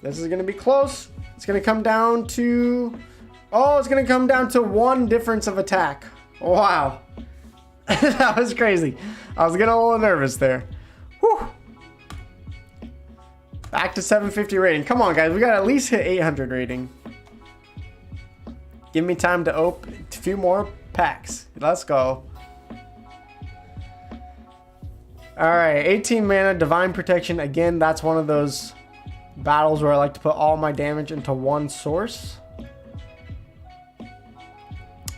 This is going to be close. It's going to come down to... Oh, it's going to come down to 1 difference of attack. Wow. That was crazy. I was getting a little nervous there. Whew. Back to 750 rating. Come on, guys. We got to at least hit 800 rating. Give me time to open a few more packs. Let's go. Alright, 18 mana, Divine Protection. Again, that's one of those battles where I like to put all my damage into 1 source.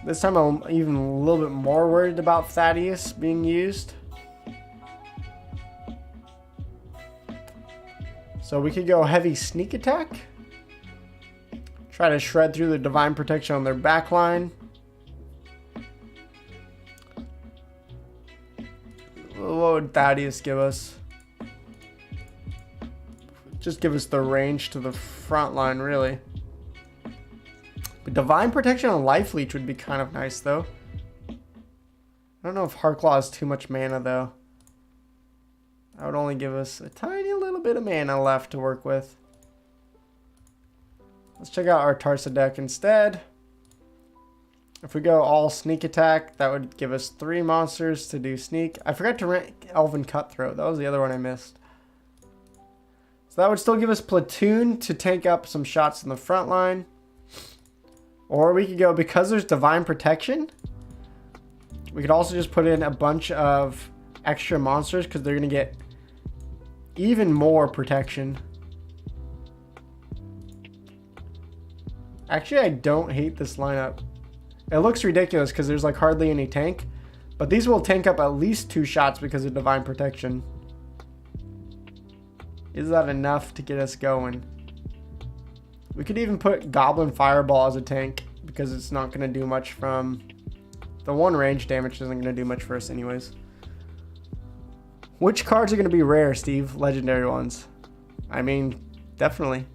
This time I'm even a little bit more worried about Thaddeus being used. So we could go heavy sneak attack. Try to shred through the Divine Protection on their back line. What would Thaddeus give us? Just give us the range to the front line, really. But Divine Protection on Life Leech would be kind of nice, though. I don't know if Heartclaw has too much mana, though. That would only give us a tiny little bit of mana left to work with. Let's check out our Tarsa deck instead. If we go all sneak attack, that would give us 3 monsters to do sneak. I forgot to rank Elven Cutthroat. That was the other one I missed. So that would still give us Platoon to take up some shots in the front line. Or we could go, because there's Divine Protection, we could also just put in a bunch of extra monsters because they're going to get even more protection. Actually, I don't hate this lineup. It looks ridiculous because there's like hardly any tank, but these will tank up at least 2 shots because of Divine Protection. Is that enough to get us going? We could even put Goblin Fireball as a tank because it's not going to do much from The one range damage isn't going to do much for us anyways. Which cards are going to be rare, Steve? Legendary ones. I mean, definitely.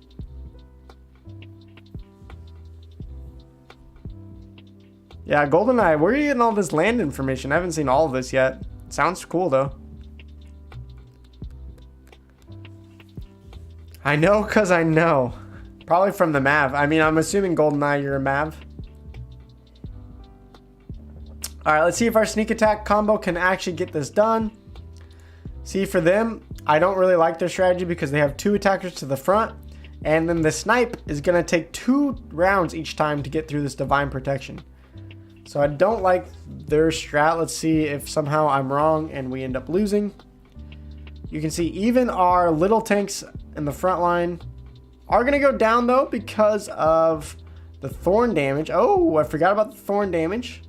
Yeah, GoldenEye, where are you getting all this land information? I haven't seen all of this yet. Sounds cool, though. I know because I know. Probably from the Mav. I mean, I'm assuming GoldenEye, you're a Mav. Alright, let's see if our sneak attack combo can actually get this done. See, for them, I don't really like their strategy because they have 2 attackers to the front. And then the snipe is going to take 2 rounds each time to get through this divine protection. So I don't like their strat. Let's see if somehow I'm wrong and we end up losing. You can see even our little tanks in the front line are going to go down though because of the thorn damage. Oh, I forgot about the thorn damage.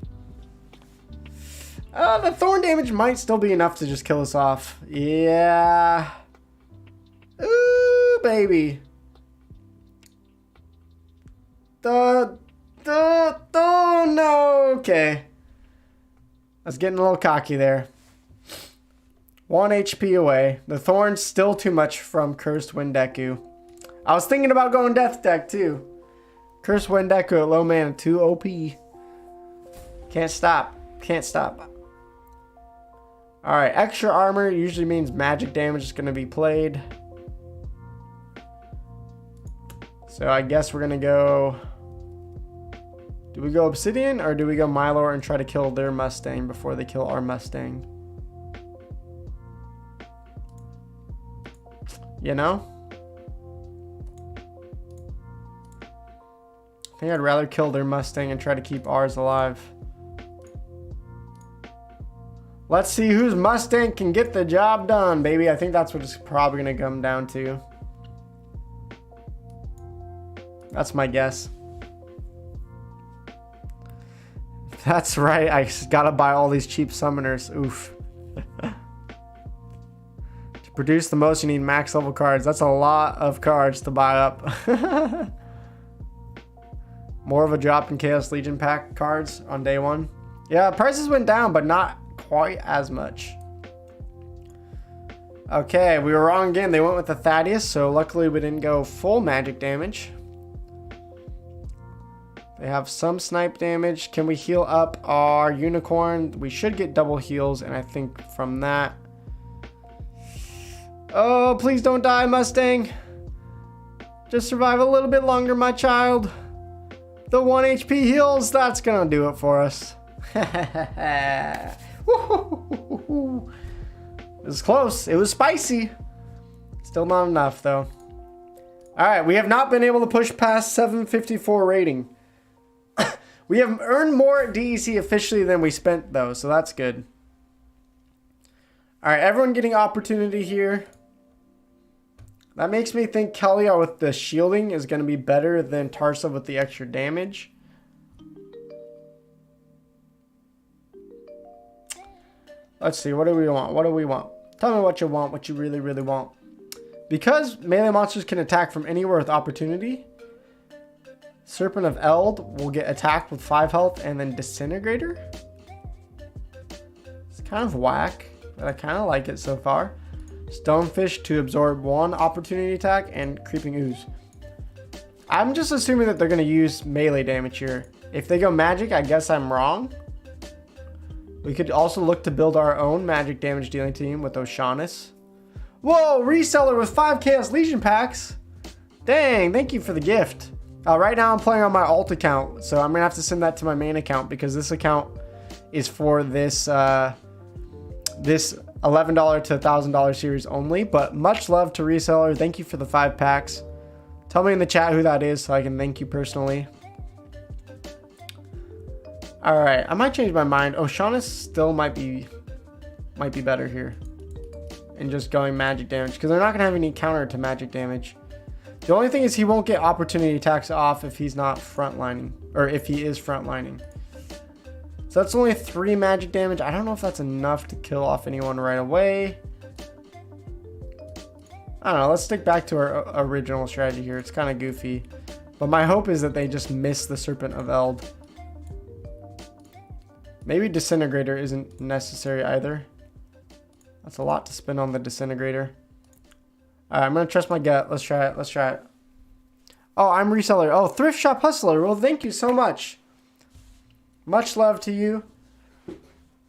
The thorn damage might still be enough to just kill us off. Yeah. Ooh, baby. Oh, no. Okay. I was getting a little cocky there. 1 HP away. The thorn's still too much from Cursed Wendeku. I was thinking about going Death Deck too. Cursed Wendeku at low mana, 2 OP. Can't stop. Can't stop. Alright, extra armor usually means magic damage is going to be played. So I guess we're going to go... Do we go Obsidian or do we go Mylor and try to kill their Mustang before they kill our Mustang? You know? I think I'd rather kill their Mustang and try to keep ours alive. Let's see whose Mustang can get the job done, baby. I think that's what it's probably going to come down to. That's my guess. That's right. I gotta buy all these cheap summoners. Oof. To produce the most, you need max level cards. That's a lot of cards to buy up. More of a drop in Chaos Legion pack cards on day 1. Yeah, prices went down, but not quite as much. Okay, we were wrong again. They went with the Thaddeus, so luckily we didn't go full magic damage. They have some snipe damage. Can we heal up our unicorn? We should get double heals, and I think from that... Oh, please don't die, Mustang. Just survive a little bit longer, my child. The 1 HP heals, that's gonna do it for us. It was close. It was spicy. Still not enough, though. Alright, we have not been able to push past 754 rating. We have earned more DEC officially than we spent, though, so that's good. Alright, everyone getting opportunity here. That makes me think Kelia with the shielding is going to be better than Tarsa with the extra damage. Let's see, what do we want? What do we want? Tell me what you want, what you really, really want. Because melee monsters can attack from anywhere with opportunity, Serpent of Eld will get attacked with 5 health and then Disintegrator. It's kind of whack, but I kind of like it so far. Stonefish to absorb 1 opportunity attack and Creeping Ooze. I'm just assuming that they're going to use melee damage here. If they go magic, I guess I'm wrong. We could also look to build our own magic damage dealing team with Oceanus. Whoa, reseller with 5 Chaos Legion packs. Dang, thank you for the gift. Right now I'm playing on my alt account, so I'm going to have to send that to my main account because this account is for this this $11 to $1,000 series only. But much love to reseller. Thank you for the 5 packs. Tell me in the chat who that is so I can thank you personally. Alright, I might change my mind. Oceanus still might be better here. And just going magic damage, because they're not going to have any counter to magic damage. The only thing is he won't get opportunity attacks off if he's not frontlining, or if he is frontlining. So that's only 3 magic damage. I don't know if that's enough to kill off anyone right away. I don't know. Let's stick back to our original strategy here. It's kind of goofy. But my hope is that they just miss the Serpent of Eld. Maybe Disintegrator isn't necessary either. That's a lot to spend on the Disintegrator. I'm going to trust my gut. Let's try it. Let's try it. Oh, I'm reseller. Oh, Thrift Shop Hustler. Well, thank you so much. Much love to you.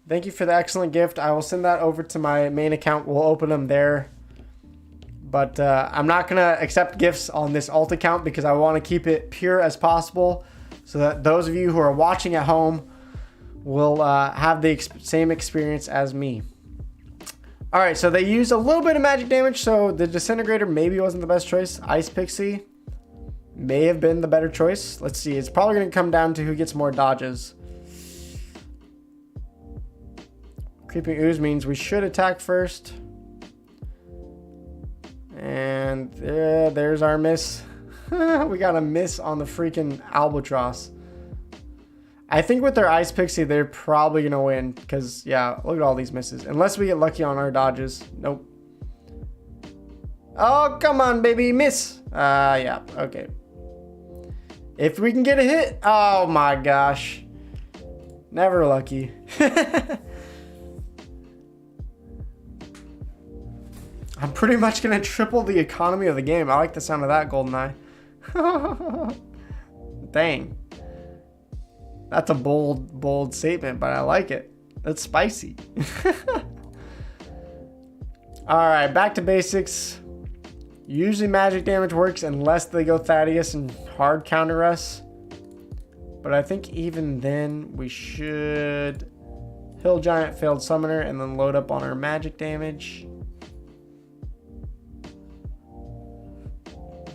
Thank you for the excellent gift. I will send that over to my main account. We'll open them there. But I'm not going to accept gifts on this alt account because I want to keep it pure as possible so that those of you who are watching at home will have the same experience as me. All right, so they used a little bit of magic damage, so the Disintegrator maybe wasn't the best choice. Ice Pixie may have been the better choice. Let's see. It's probably going to come down to who gets more dodges. Creeping Ooze means we should attack first. And there's our miss. We got a miss on the freaking Albatross. I think with their Ice Pixie, they're probably going to win. Because, yeah, look at all these misses. Unless we get lucky on our dodges. Nope. Oh, come on, baby. Miss. Yeah, okay. If we can get a hit. Oh, my gosh. Never lucky. I'm pretty much going to triple the economy of the game. I like the sound of that, GoldenEye. Dang. That's a bold statement, but I like it. That's spicy. Alright, back to basics. Usually magic damage works unless they go Thaddeus and hard counter us. But I think even then we should Hill Giant, Failed Summoner, and then load up on our magic damage.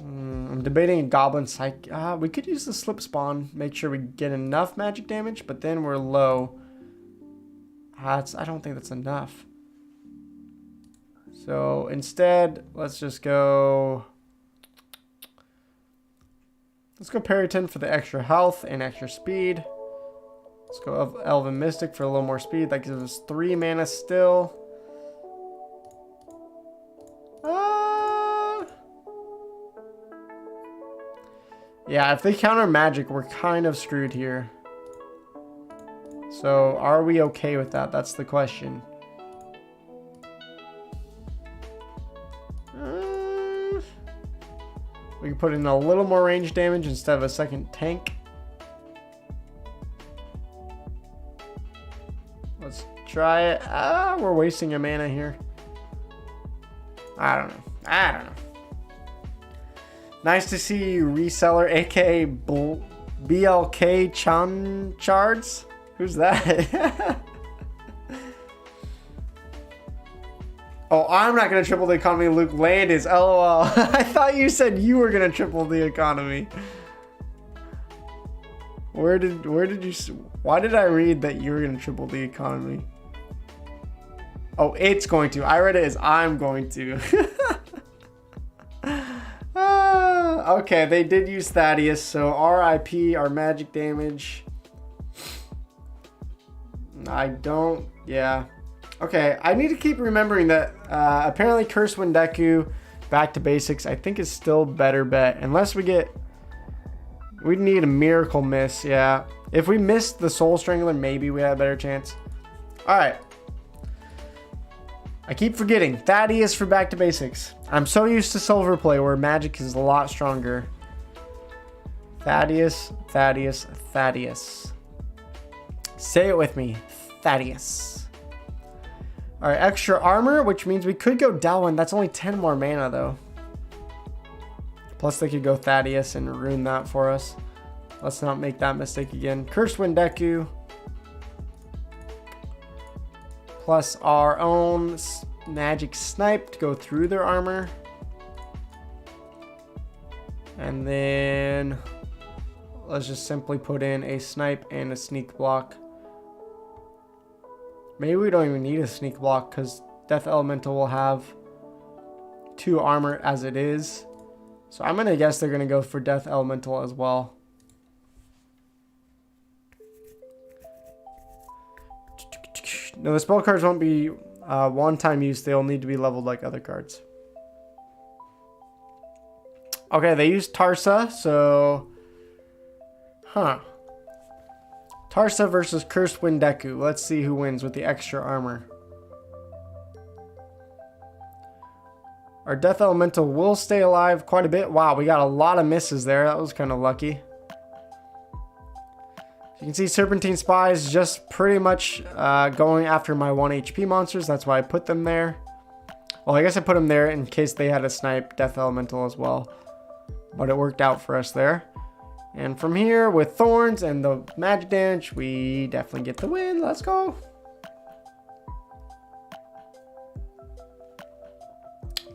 I'm debating a Goblin Psych. We could use the Slip Spawn. Make sure we get enough magic damage, but then we're low. I don't think that's enough. So instead, let's just go... Let's go Periton for the extra health and extra speed. Let's go Elven Mystic for a little more speed. That gives us 3 mana still. Yeah, if they counter magic, we're kind of screwed here. So, are we okay with that? That's the question. We can put in a little more range damage instead of a second tank. Let's try it. We're wasting a mana here. I don't know. Nice to see you, reseller, aka BLK Chanchards. Who's that? Oh, I'm not gonna triple the economy. Luke Land is. LOL. I thought you said you were gonna triple the economy. Where did you? Why did I read that you were gonna triple the economy? Oh, it's going to. I read it as I'm going to. Okay, they did use Thaddeus, so RIP, our magic damage. Yeah. Okay, I need to keep remembering that apparently Curse Windeku, back to basics, I think is still better bet. Unless we need a miracle miss, yeah. If we missed the Soul Strangler, maybe we had a better chance. Alright. I keep forgetting. Thaddeus for back to basics. I'm so used to silver play where magic is a lot stronger. Thaddeus, Thaddeus, Thaddeus. Say it with me. Thaddeus. Alright, extra armor, which means we could go Delwyn. That's only 10 more mana though. Plus they could go Thaddeus and ruin that for us. Let's not make that mistake again. Curse Windeku. Plus our own magic snipe to go through their armor. And then let's just simply put in a snipe and a sneak block. Maybe we don't even need a sneak block because Death Elemental will have 2 armor as it is. So I'm going to guess they're going to go for Death Elemental as well. No, the spell cards won't be one-time use. They'll need to be leveled like other cards. Okay, they used Tarsa, so... Tarsa versus Cursed Windeku. Let's see who wins with the extra armor. Our Death Elemental will stay alive quite a bit. Wow, we got a lot of misses there. That was kind of lucky. You can see Serpentine Spies just pretty much going after my 1 HP monsters. That's why I put them there. Well, I guess I put them there in case they had a snipe Death Elemental as well. But it worked out for us there. And from here, with Thorns and the magic damage, we definitely get the win. Let's go.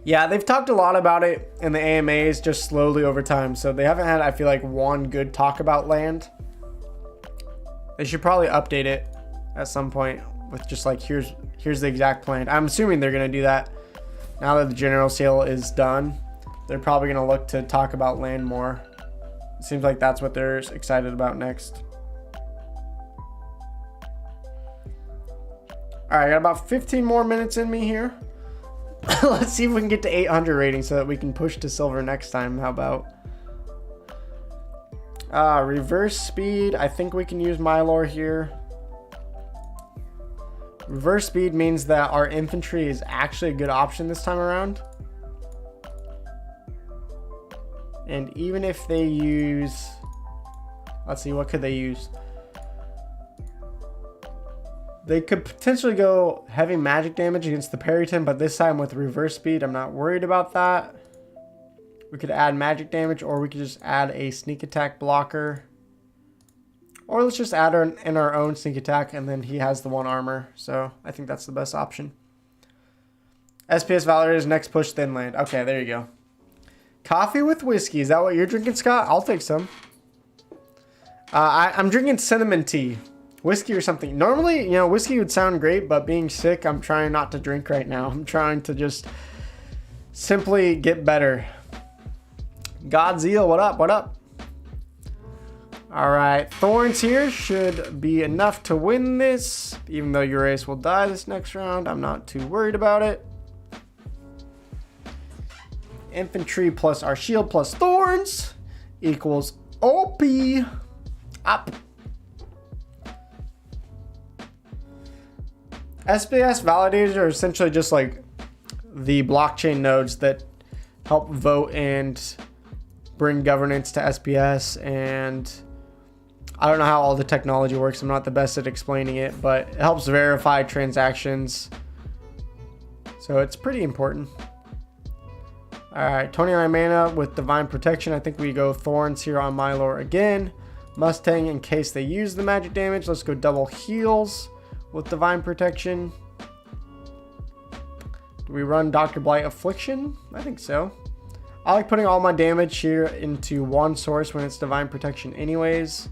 Yeah, they've talked a lot about it in the AMAs just slowly over time. So they haven't had, I feel like, one good talk about land. They should probably update it at some point with just like, here's the exact plan. I'm assuming they're going to do that now that the general sale is done. They're probably going to look to talk about land more. It seems like that's what they're excited about next. All right, I got about 15 more minutes in me here. Let's see if we can get to 800 rating so that we can push to silver next time. How about reverse speed? I think we can use Mylor here. Reverse speed means that our infantry is actually a good option this time around. And even if they use, let's see, what could they use? They could potentially go heavy magic damage against the Periton, but this time with reverse speed, I'm not worried about that. We could add magic damage, or we could just add a sneak attack blocker. Or let's just add in our own sneak attack, and then he has the 1 armor. So I think that's the best option. SPS Valor's next push thin land. Okay, there you go. Coffee with whiskey. Is that what you're drinking, Scott? I'll take some. I'm drinking cinnamon tea. Whiskey or something. Normally, you know, whiskey would sound great, but being sick, I'm trying not to drink right now. I'm trying to just simply get better. Godzilla, what up? What up? All right, Thorns here should be enough to win this. Even though Uraeus will die this next round, I'm not too worried about it. Infantry plus our shield plus Thorns equals OP. Up. SPS validators are essentially just like the blockchain nodes that help vote and bring governance to SPS. And I don't know how all the technology works. I'm not the best at explaining it, but it helps verify transactions. So it's pretty important. All right, 29 mana with Divine Protection. I think we go Thorns here on Mylor again. Mustang in case they use the magic damage. Let's go double heals with Divine Protection. Do we run Dr. Blight Affliction? I think so. I like putting all my damage here into one source when it's Divine Protection anyways.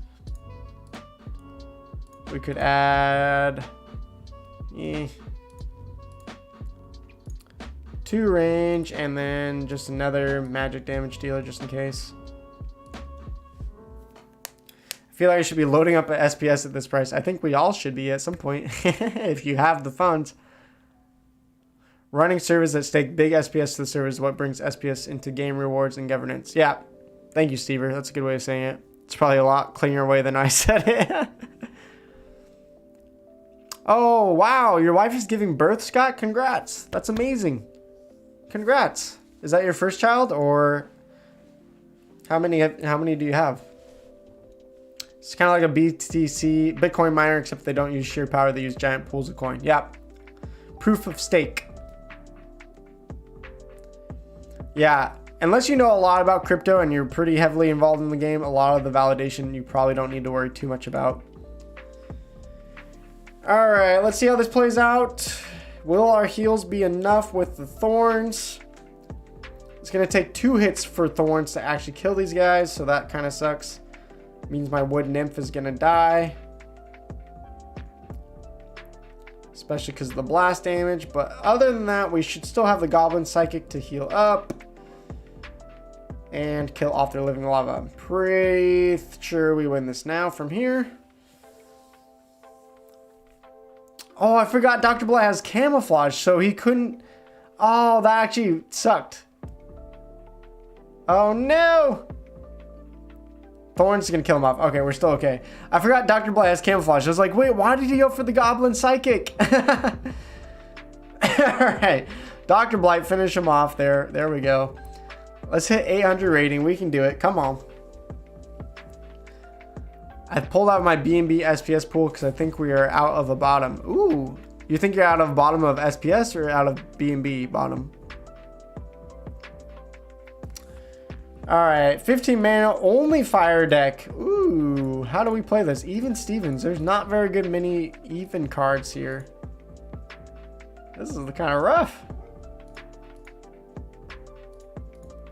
We could add 2 range and then just another magic damage dealer just in case. I feel like I should be loading up an SPS at this price. I think we all should be at some point if you have the funds. Running servers that stake big SPS to the server is what brings SPS into game rewards and governance. Yeah, thank you, Stever. That's a good way of saying it. It's probably a lot cleaner way than I said it. Oh, wow. Your wife is giving birth, Scott? Congrats. That's amazing. Congrats. Is that your first child, or how many do you have? It's kind of like a BTC, Bitcoin miner, except they don't use sheer power. They use giant pools of coin. Yep. Proof of stake. Yeah. Unless you know a lot about crypto and you're pretty heavily involved in the game, a lot of the validation you probably don't need to worry too much about. All right, let's see how this plays out. Will our heals be enough with the Thorns? It's going to take 2 hits for Thorns to actually kill these guys, so that kind of sucks. Means my Wood Nymph is going to die. Especially because of the blast damage. But other than that, we should still have the Goblin Psychic to heal up. And kill off their living lava. I'm pretty sure we win this now from here. Oh, I forgot Dr. Blight has camouflage, so he couldn't... Oh, that actually sucked. Oh, no! Thorn's gonna kill him off. Okay, we're still okay. I forgot Dr. Blight has camouflage. I was like, wait, why did he go for the Goblin Psychic? Alright. Dr. Blight, finish him off there. There we go. Let's hit 800 rating. We can do it. Come on. I pulled out my B&B SPS pool because I think we are out of a bottom. Ooh. You think you're out of bottom of SPS or out of B&B bottom? Alright, 15 mana, only fire deck. Ooh, how do we play this? Even Stevens. There's not very good many even cards here. This is kind of rough.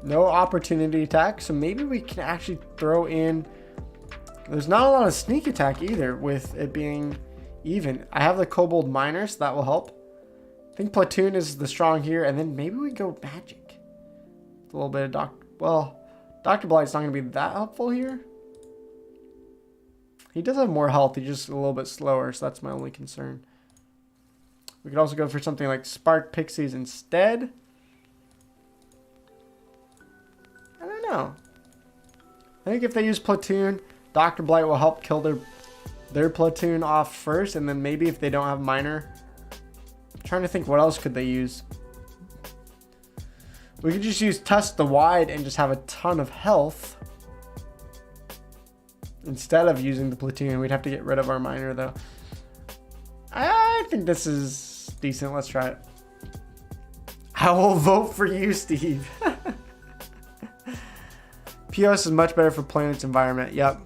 No opportunity attack, so maybe we can actually throw in... There's not a lot of sneak attack either with it being even. I have the Kobold Miner, so that will help. I think Platoon is the strong here, and then maybe we go Magic. A little bit of Dr. Blight's not going to be that helpful here. He does have more health, he's just a little bit slower, so that's my only concern. We could also go for something like Spark Pixies instead. I don't know. I think if they use Platoon, Dr. Blight will help kill their Platoon off first, and then maybe if they don't have Miner. I'm trying to think what else could they use. We could just use Tusk the Wide and just have a ton of health. Instead of using the Platoon, we'd have to get rid of our Miner though. I think this is decent. Let's try it. I will vote for you, Steve. POS is much better for Planet's environment. Yep.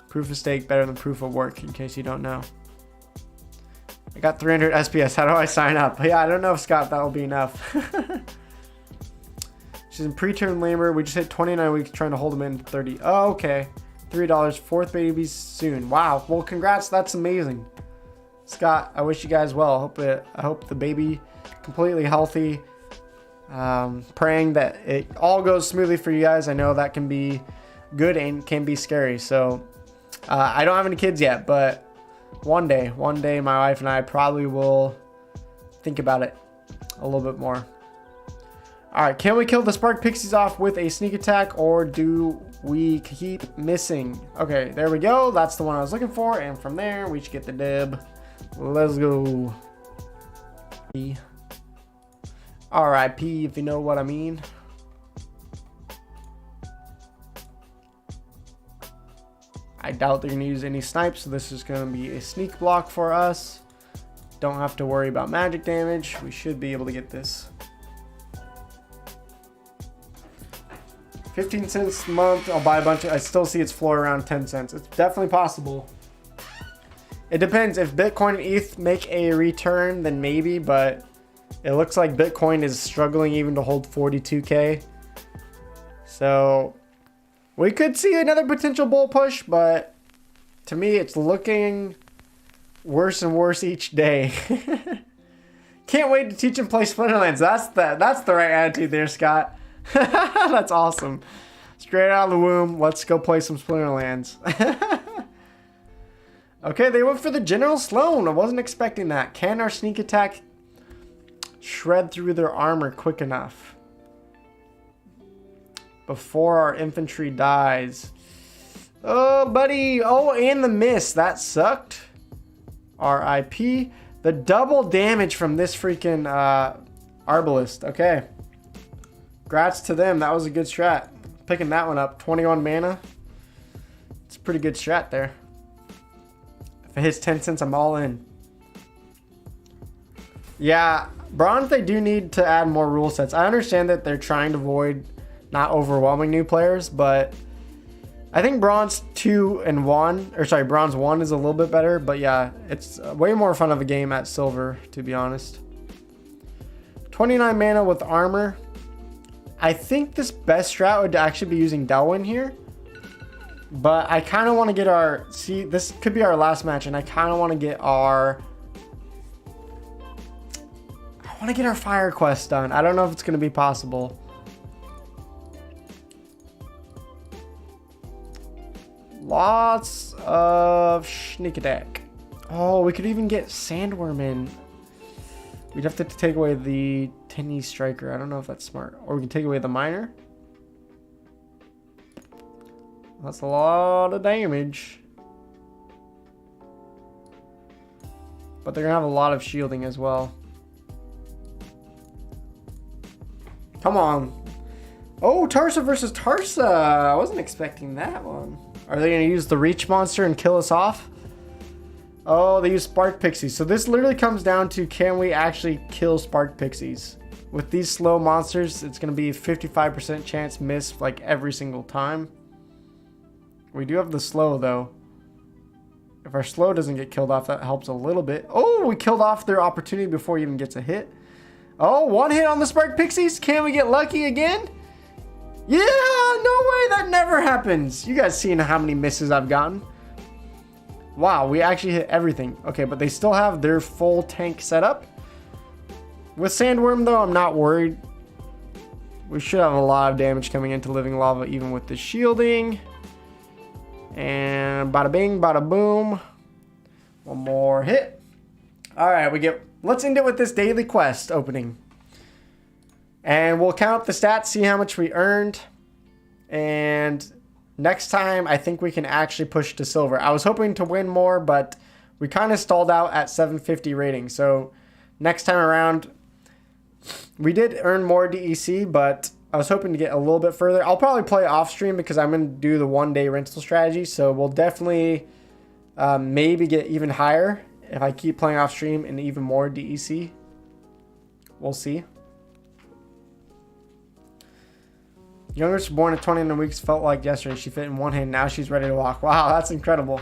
Proof of stake better than proof of work, in case you don't know. I got 300 SPS. How do I sign up? Yeah, I don't know if Scott, that will be enough. She's in pre-term labor. We just hit 29 weeks trying to hold him in 30. Oh, okay. $3. Fourth baby soon. Wow. Well, congrats. That's amazing. Scott, I wish you guys well. I hope the baby completely healthy. Praying that it all goes smoothly for you guys. I know that can be good and can be scary. So I don't have any kids yet, but one day my wife and I probably will think about it a little bit more. All right, can we kill the Spark Pixies off with a sneak attack, or do we keep missing? Okay, there we go. That's the one I was looking for, and from there we should get the dib. Let's go. RIP, if you know what I mean. I doubt they're going to use any snipes, so this is going to be a sneak block for us. Don't have to worry about magic damage. We should be able to get this. 15 cents a month. I'll buy a bunch of... I still see its floor around 10 cents. It's definitely possible. It depends. If Bitcoin and ETH make a return, then maybe, but it looks like Bitcoin is struggling even to hold 42K. So we could see another potential bull push, but to me, it's looking worse and worse each day. Can't wait to teach and play Splinterlands. That's the right attitude there, Scott. That's awesome. Straight out of the womb. Let's go play some Splinterlands. Okay, they went for the General Sloan. I wasn't expecting that. Can our sneak attack shred through their armor quick enough before our infantry dies? Oh, buddy. Oh, and the miss. That sucked. RIP. The double damage from this freaking Arbalist. Okay. Congrats to them. That was a good strat. Picking that one up. 21 mana. It's a pretty good strat there. If it hits 10 cents, I'm all in. Yeah, bronze, they do need to add more rule sets. I understand that they're trying to avoid not overwhelming new players, but I think bronze 2 and 1, or sorry, bronze 1 is a little bit better, but yeah, it's way more fun of a game at silver, to be honest. 29 mana with armor. I think this best strat would actually be using Delwyn here, but I kind of want to get our, see, this could be our last match, and I kind of want to get our, fire quest done. I don't know if it's going to be possible. Lots of sneak attack. Oh, we could even get Sandworm in. We'd have to take away the Tinny Striker. I don't know if that's smart. Or we can take away the Miner. That's a lot of damage. But they're going to have a lot of shielding as well. Come on. Oh, Tarsa versus Tarsa. I wasn't expecting that one. Are they going to use the Reach Monster and kill us off? Oh, they use Spark Pixies. So this literally comes down to, can we actually kill Spark Pixies? With these slow monsters, it's going to be a 55% chance miss like every single time. We do have the slow though. If our slow doesn't get killed off, that helps a little bit. Oh, we killed off their opportunity before he even gets a hit. Oh, one hit on the Spark Pixies. Can we get lucky again? Yeah, no way. That never happens. You guys seen how many misses I've gotten? Wow, we actually hit everything. Okay, but they still have their full tank set up. With Sandworm, though, I'm not worried. We should have a lot of damage coming into Living Lava, even with the shielding. And bada bing, bada boom. One more hit. All right, let's end it with this daily quest opening. And we'll count up the stats, see how much we earned. And next time, I think we can actually push to silver. I was hoping to win more, but we kind of stalled out at 750 rating. So next time around, we did earn more DEC, but I was hoping to get a little bit further. I'll probably play off stream because I'm going to do the 1-day rental strategy. So we'll definitely maybe get even higher if I keep playing off stream and even more DEC. We'll see. Youngest born at 29 weeks, felt like yesterday. She fit in one hand. Now she's ready to walk. Wow, that's incredible.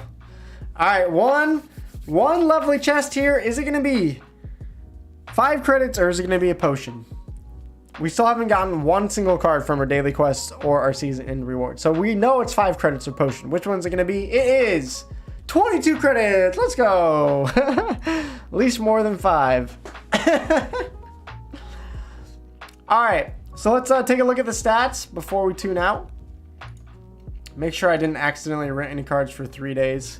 All right, one lovely chest here. Is it going to be 5 credits or is it going to be a potion? We still haven't gotten one single card from our daily quests or our season end reward. So we know it's 5 credits or potion. Which one's it going to be? It is 22 credits. Let's go. At least more than 5. All right. So let's take a look at the stats before we tune out. Make sure I didn't accidentally rent any cards for 3 days.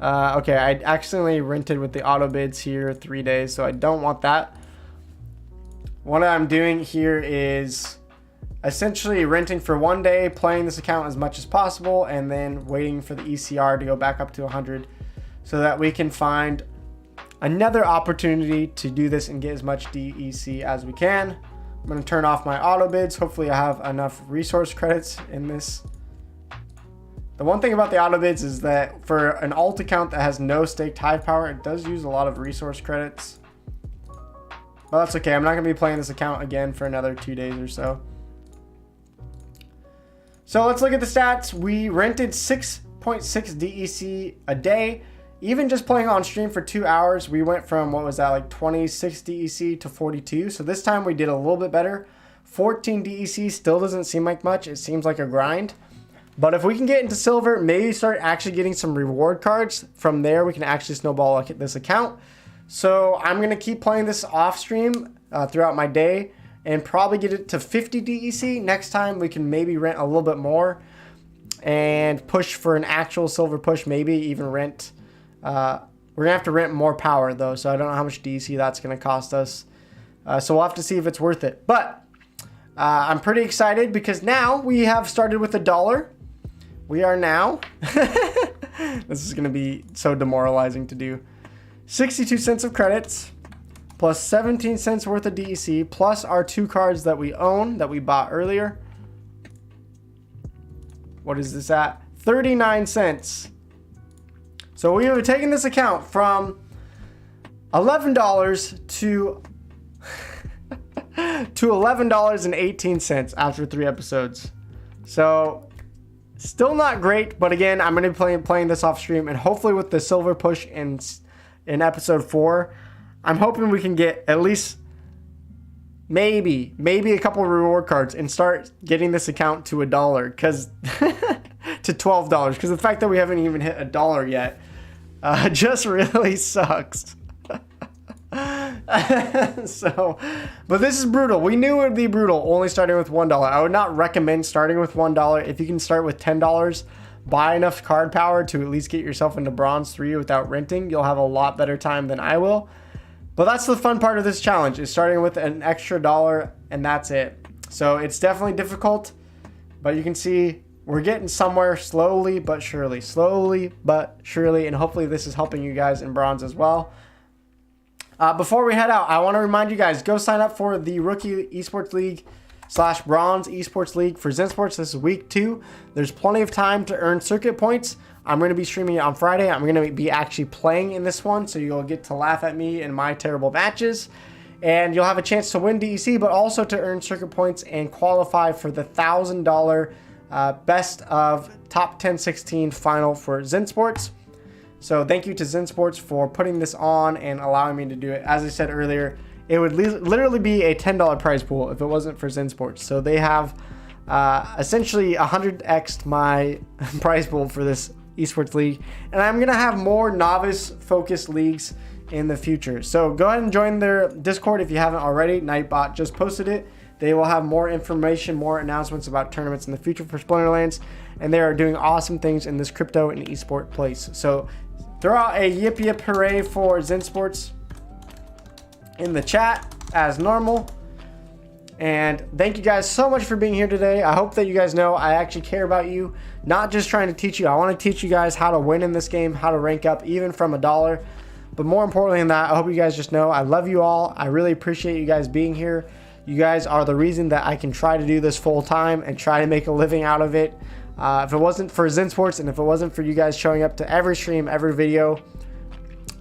Okay, I accidentally rented with the auto bids here 3 days, so I don't want that. What I'm doing here is essentially renting for 1 day, playing this account as much as possible, and then waiting for the ECR to go back up to 100 so that we can find another opportunity to do this and get as much DEC as we can. I'm going to turn off my auto bids. Hopefully I have enough resource credits in this. The one thing about the auto bids is that for an alt account that has no staked hive power, it does use a lot of resource credits. But that's okay. I'm not going to be playing this account again for another 2 days or so. So let's look at the stats. We rented 6.6 DEC a day. Even just playing on stream for 2 hours, we went from, what was that, like 26 DEC to 42. So this time we did a little bit better. 14 DEC still doesn't seem like much. It seems like a grind. But if we can get into silver, maybe start actually getting some reward cards. From there, we can actually snowball this account. So I'm going to keep playing this off stream throughout my day and probably get it to 50 DEC. Next time, we can maybe rent a little bit more and push for an actual silver push, maybe even rent. We're going to have to rent more power, though, so I don't know how much DEC that's going to cost us. So we'll have to see if it's worth it. But I'm pretty excited because now we have started with $1. We are now, this is going to be so demoralizing to do, 62 cents of credits, plus 17 cents worth of DEC, plus our 2 cards that we own, that we bought earlier. What is this at? 39 cents. So we have taken this account from $11 to $11.18 after 3 episodes. So still not great, but again, I'm going to be playing this off stream, and hopefully with the silver push in episode 4, I'm hoping we can get at least maybe a couple of reward cards and start getting this account to $1 because to $12 because the fact that we haven't even hit $1 yet just really sucks. So, but this is brutal. We knew it would be brutal only starting with $1. I would not recommend starting with $1. If you can start with $10, buy enough card power to at least get yourself into bronze 3 without renting. You'll have a lot better time than I will. But that's the fun part of this challenge, is starting with an extra $1, and that's it. So it's definitely difficult, but you can see we're getting somewhere slowly but surely. Slowly but surely. And hopefully this is helping you guys in bronze as well. Before we head out, I want to remind you guys, go sign up for the Rookie Esports League / Bronze Esports League for ZenSports. This is week 2. There's plenty of time to earn circuit points. I'm going to be streaming it on Friday. I'm going to be actually playing in this one, so you'll get to laugh at me in my terrible matches. And you'll have a chance to win DEC, but also to earn circuit points and qualify for the $1,000 best of top 10-16 final for ZenSports. So thank you to ZenSports for putting this on and allowing me to do it. As I said earlier, it would literally be a $10 prize pool if it wasn't for ZenSports. So they have essentially 100x'd my prize pool for this Esports League. And I'm going to have more novice-focused leagues in the future. So go ahead and join their Discord if you haven't already. Nightbot just posted it. They will have more information, more announcements about tournaments in the future for Splinterlands. And they are doing awesome things in this crypto and esport place. So throw out a yip yip hooray for ZenSports in the chat as normal. And thank you guys so much for being here today. I hope that you guys know I actually care about you, not just trying to teach you. I want to teach you guys how to win in this game, how to rank up even from $1. But more importantly than that, I hope you guys just know I love you all. I really appreciate you guys being here. You guys are the reason that I can try to do this full time and try to make a living out of it. If it wasn't for ZenSports and if it wasn't for you guys showing up to every stream, every video,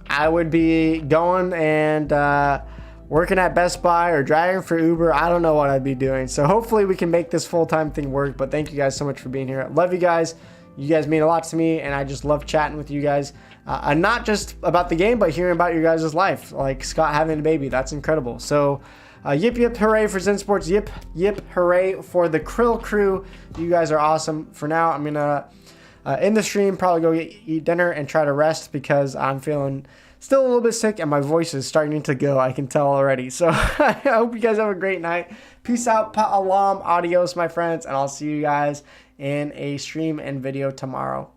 I would be going and working at Best Buy or driving for Uber. I don't know what I'd be doing. So hopefully we can make this full-time thing work. But thank you guys so much for being here. I love you guys. You guys mean a lot to me, and I just love chatting with you guys. And not just about the game, but hearing about your guys' life. Like Scott having a baby. That's incredible. So yip yip hooray for ZenSports. Yip yip hooray for the Krill crew. You guys are awesome. For now, I'm going to end the stream, probably go eat dinner and try to rest because I'm feeling still a little bit sick and my voice is starting to go. I can tell already. So I hope you guys have a great night. Peace out. Pa'alam. Adios, my friends. And I'll see you guys in a stream and video tomorrow.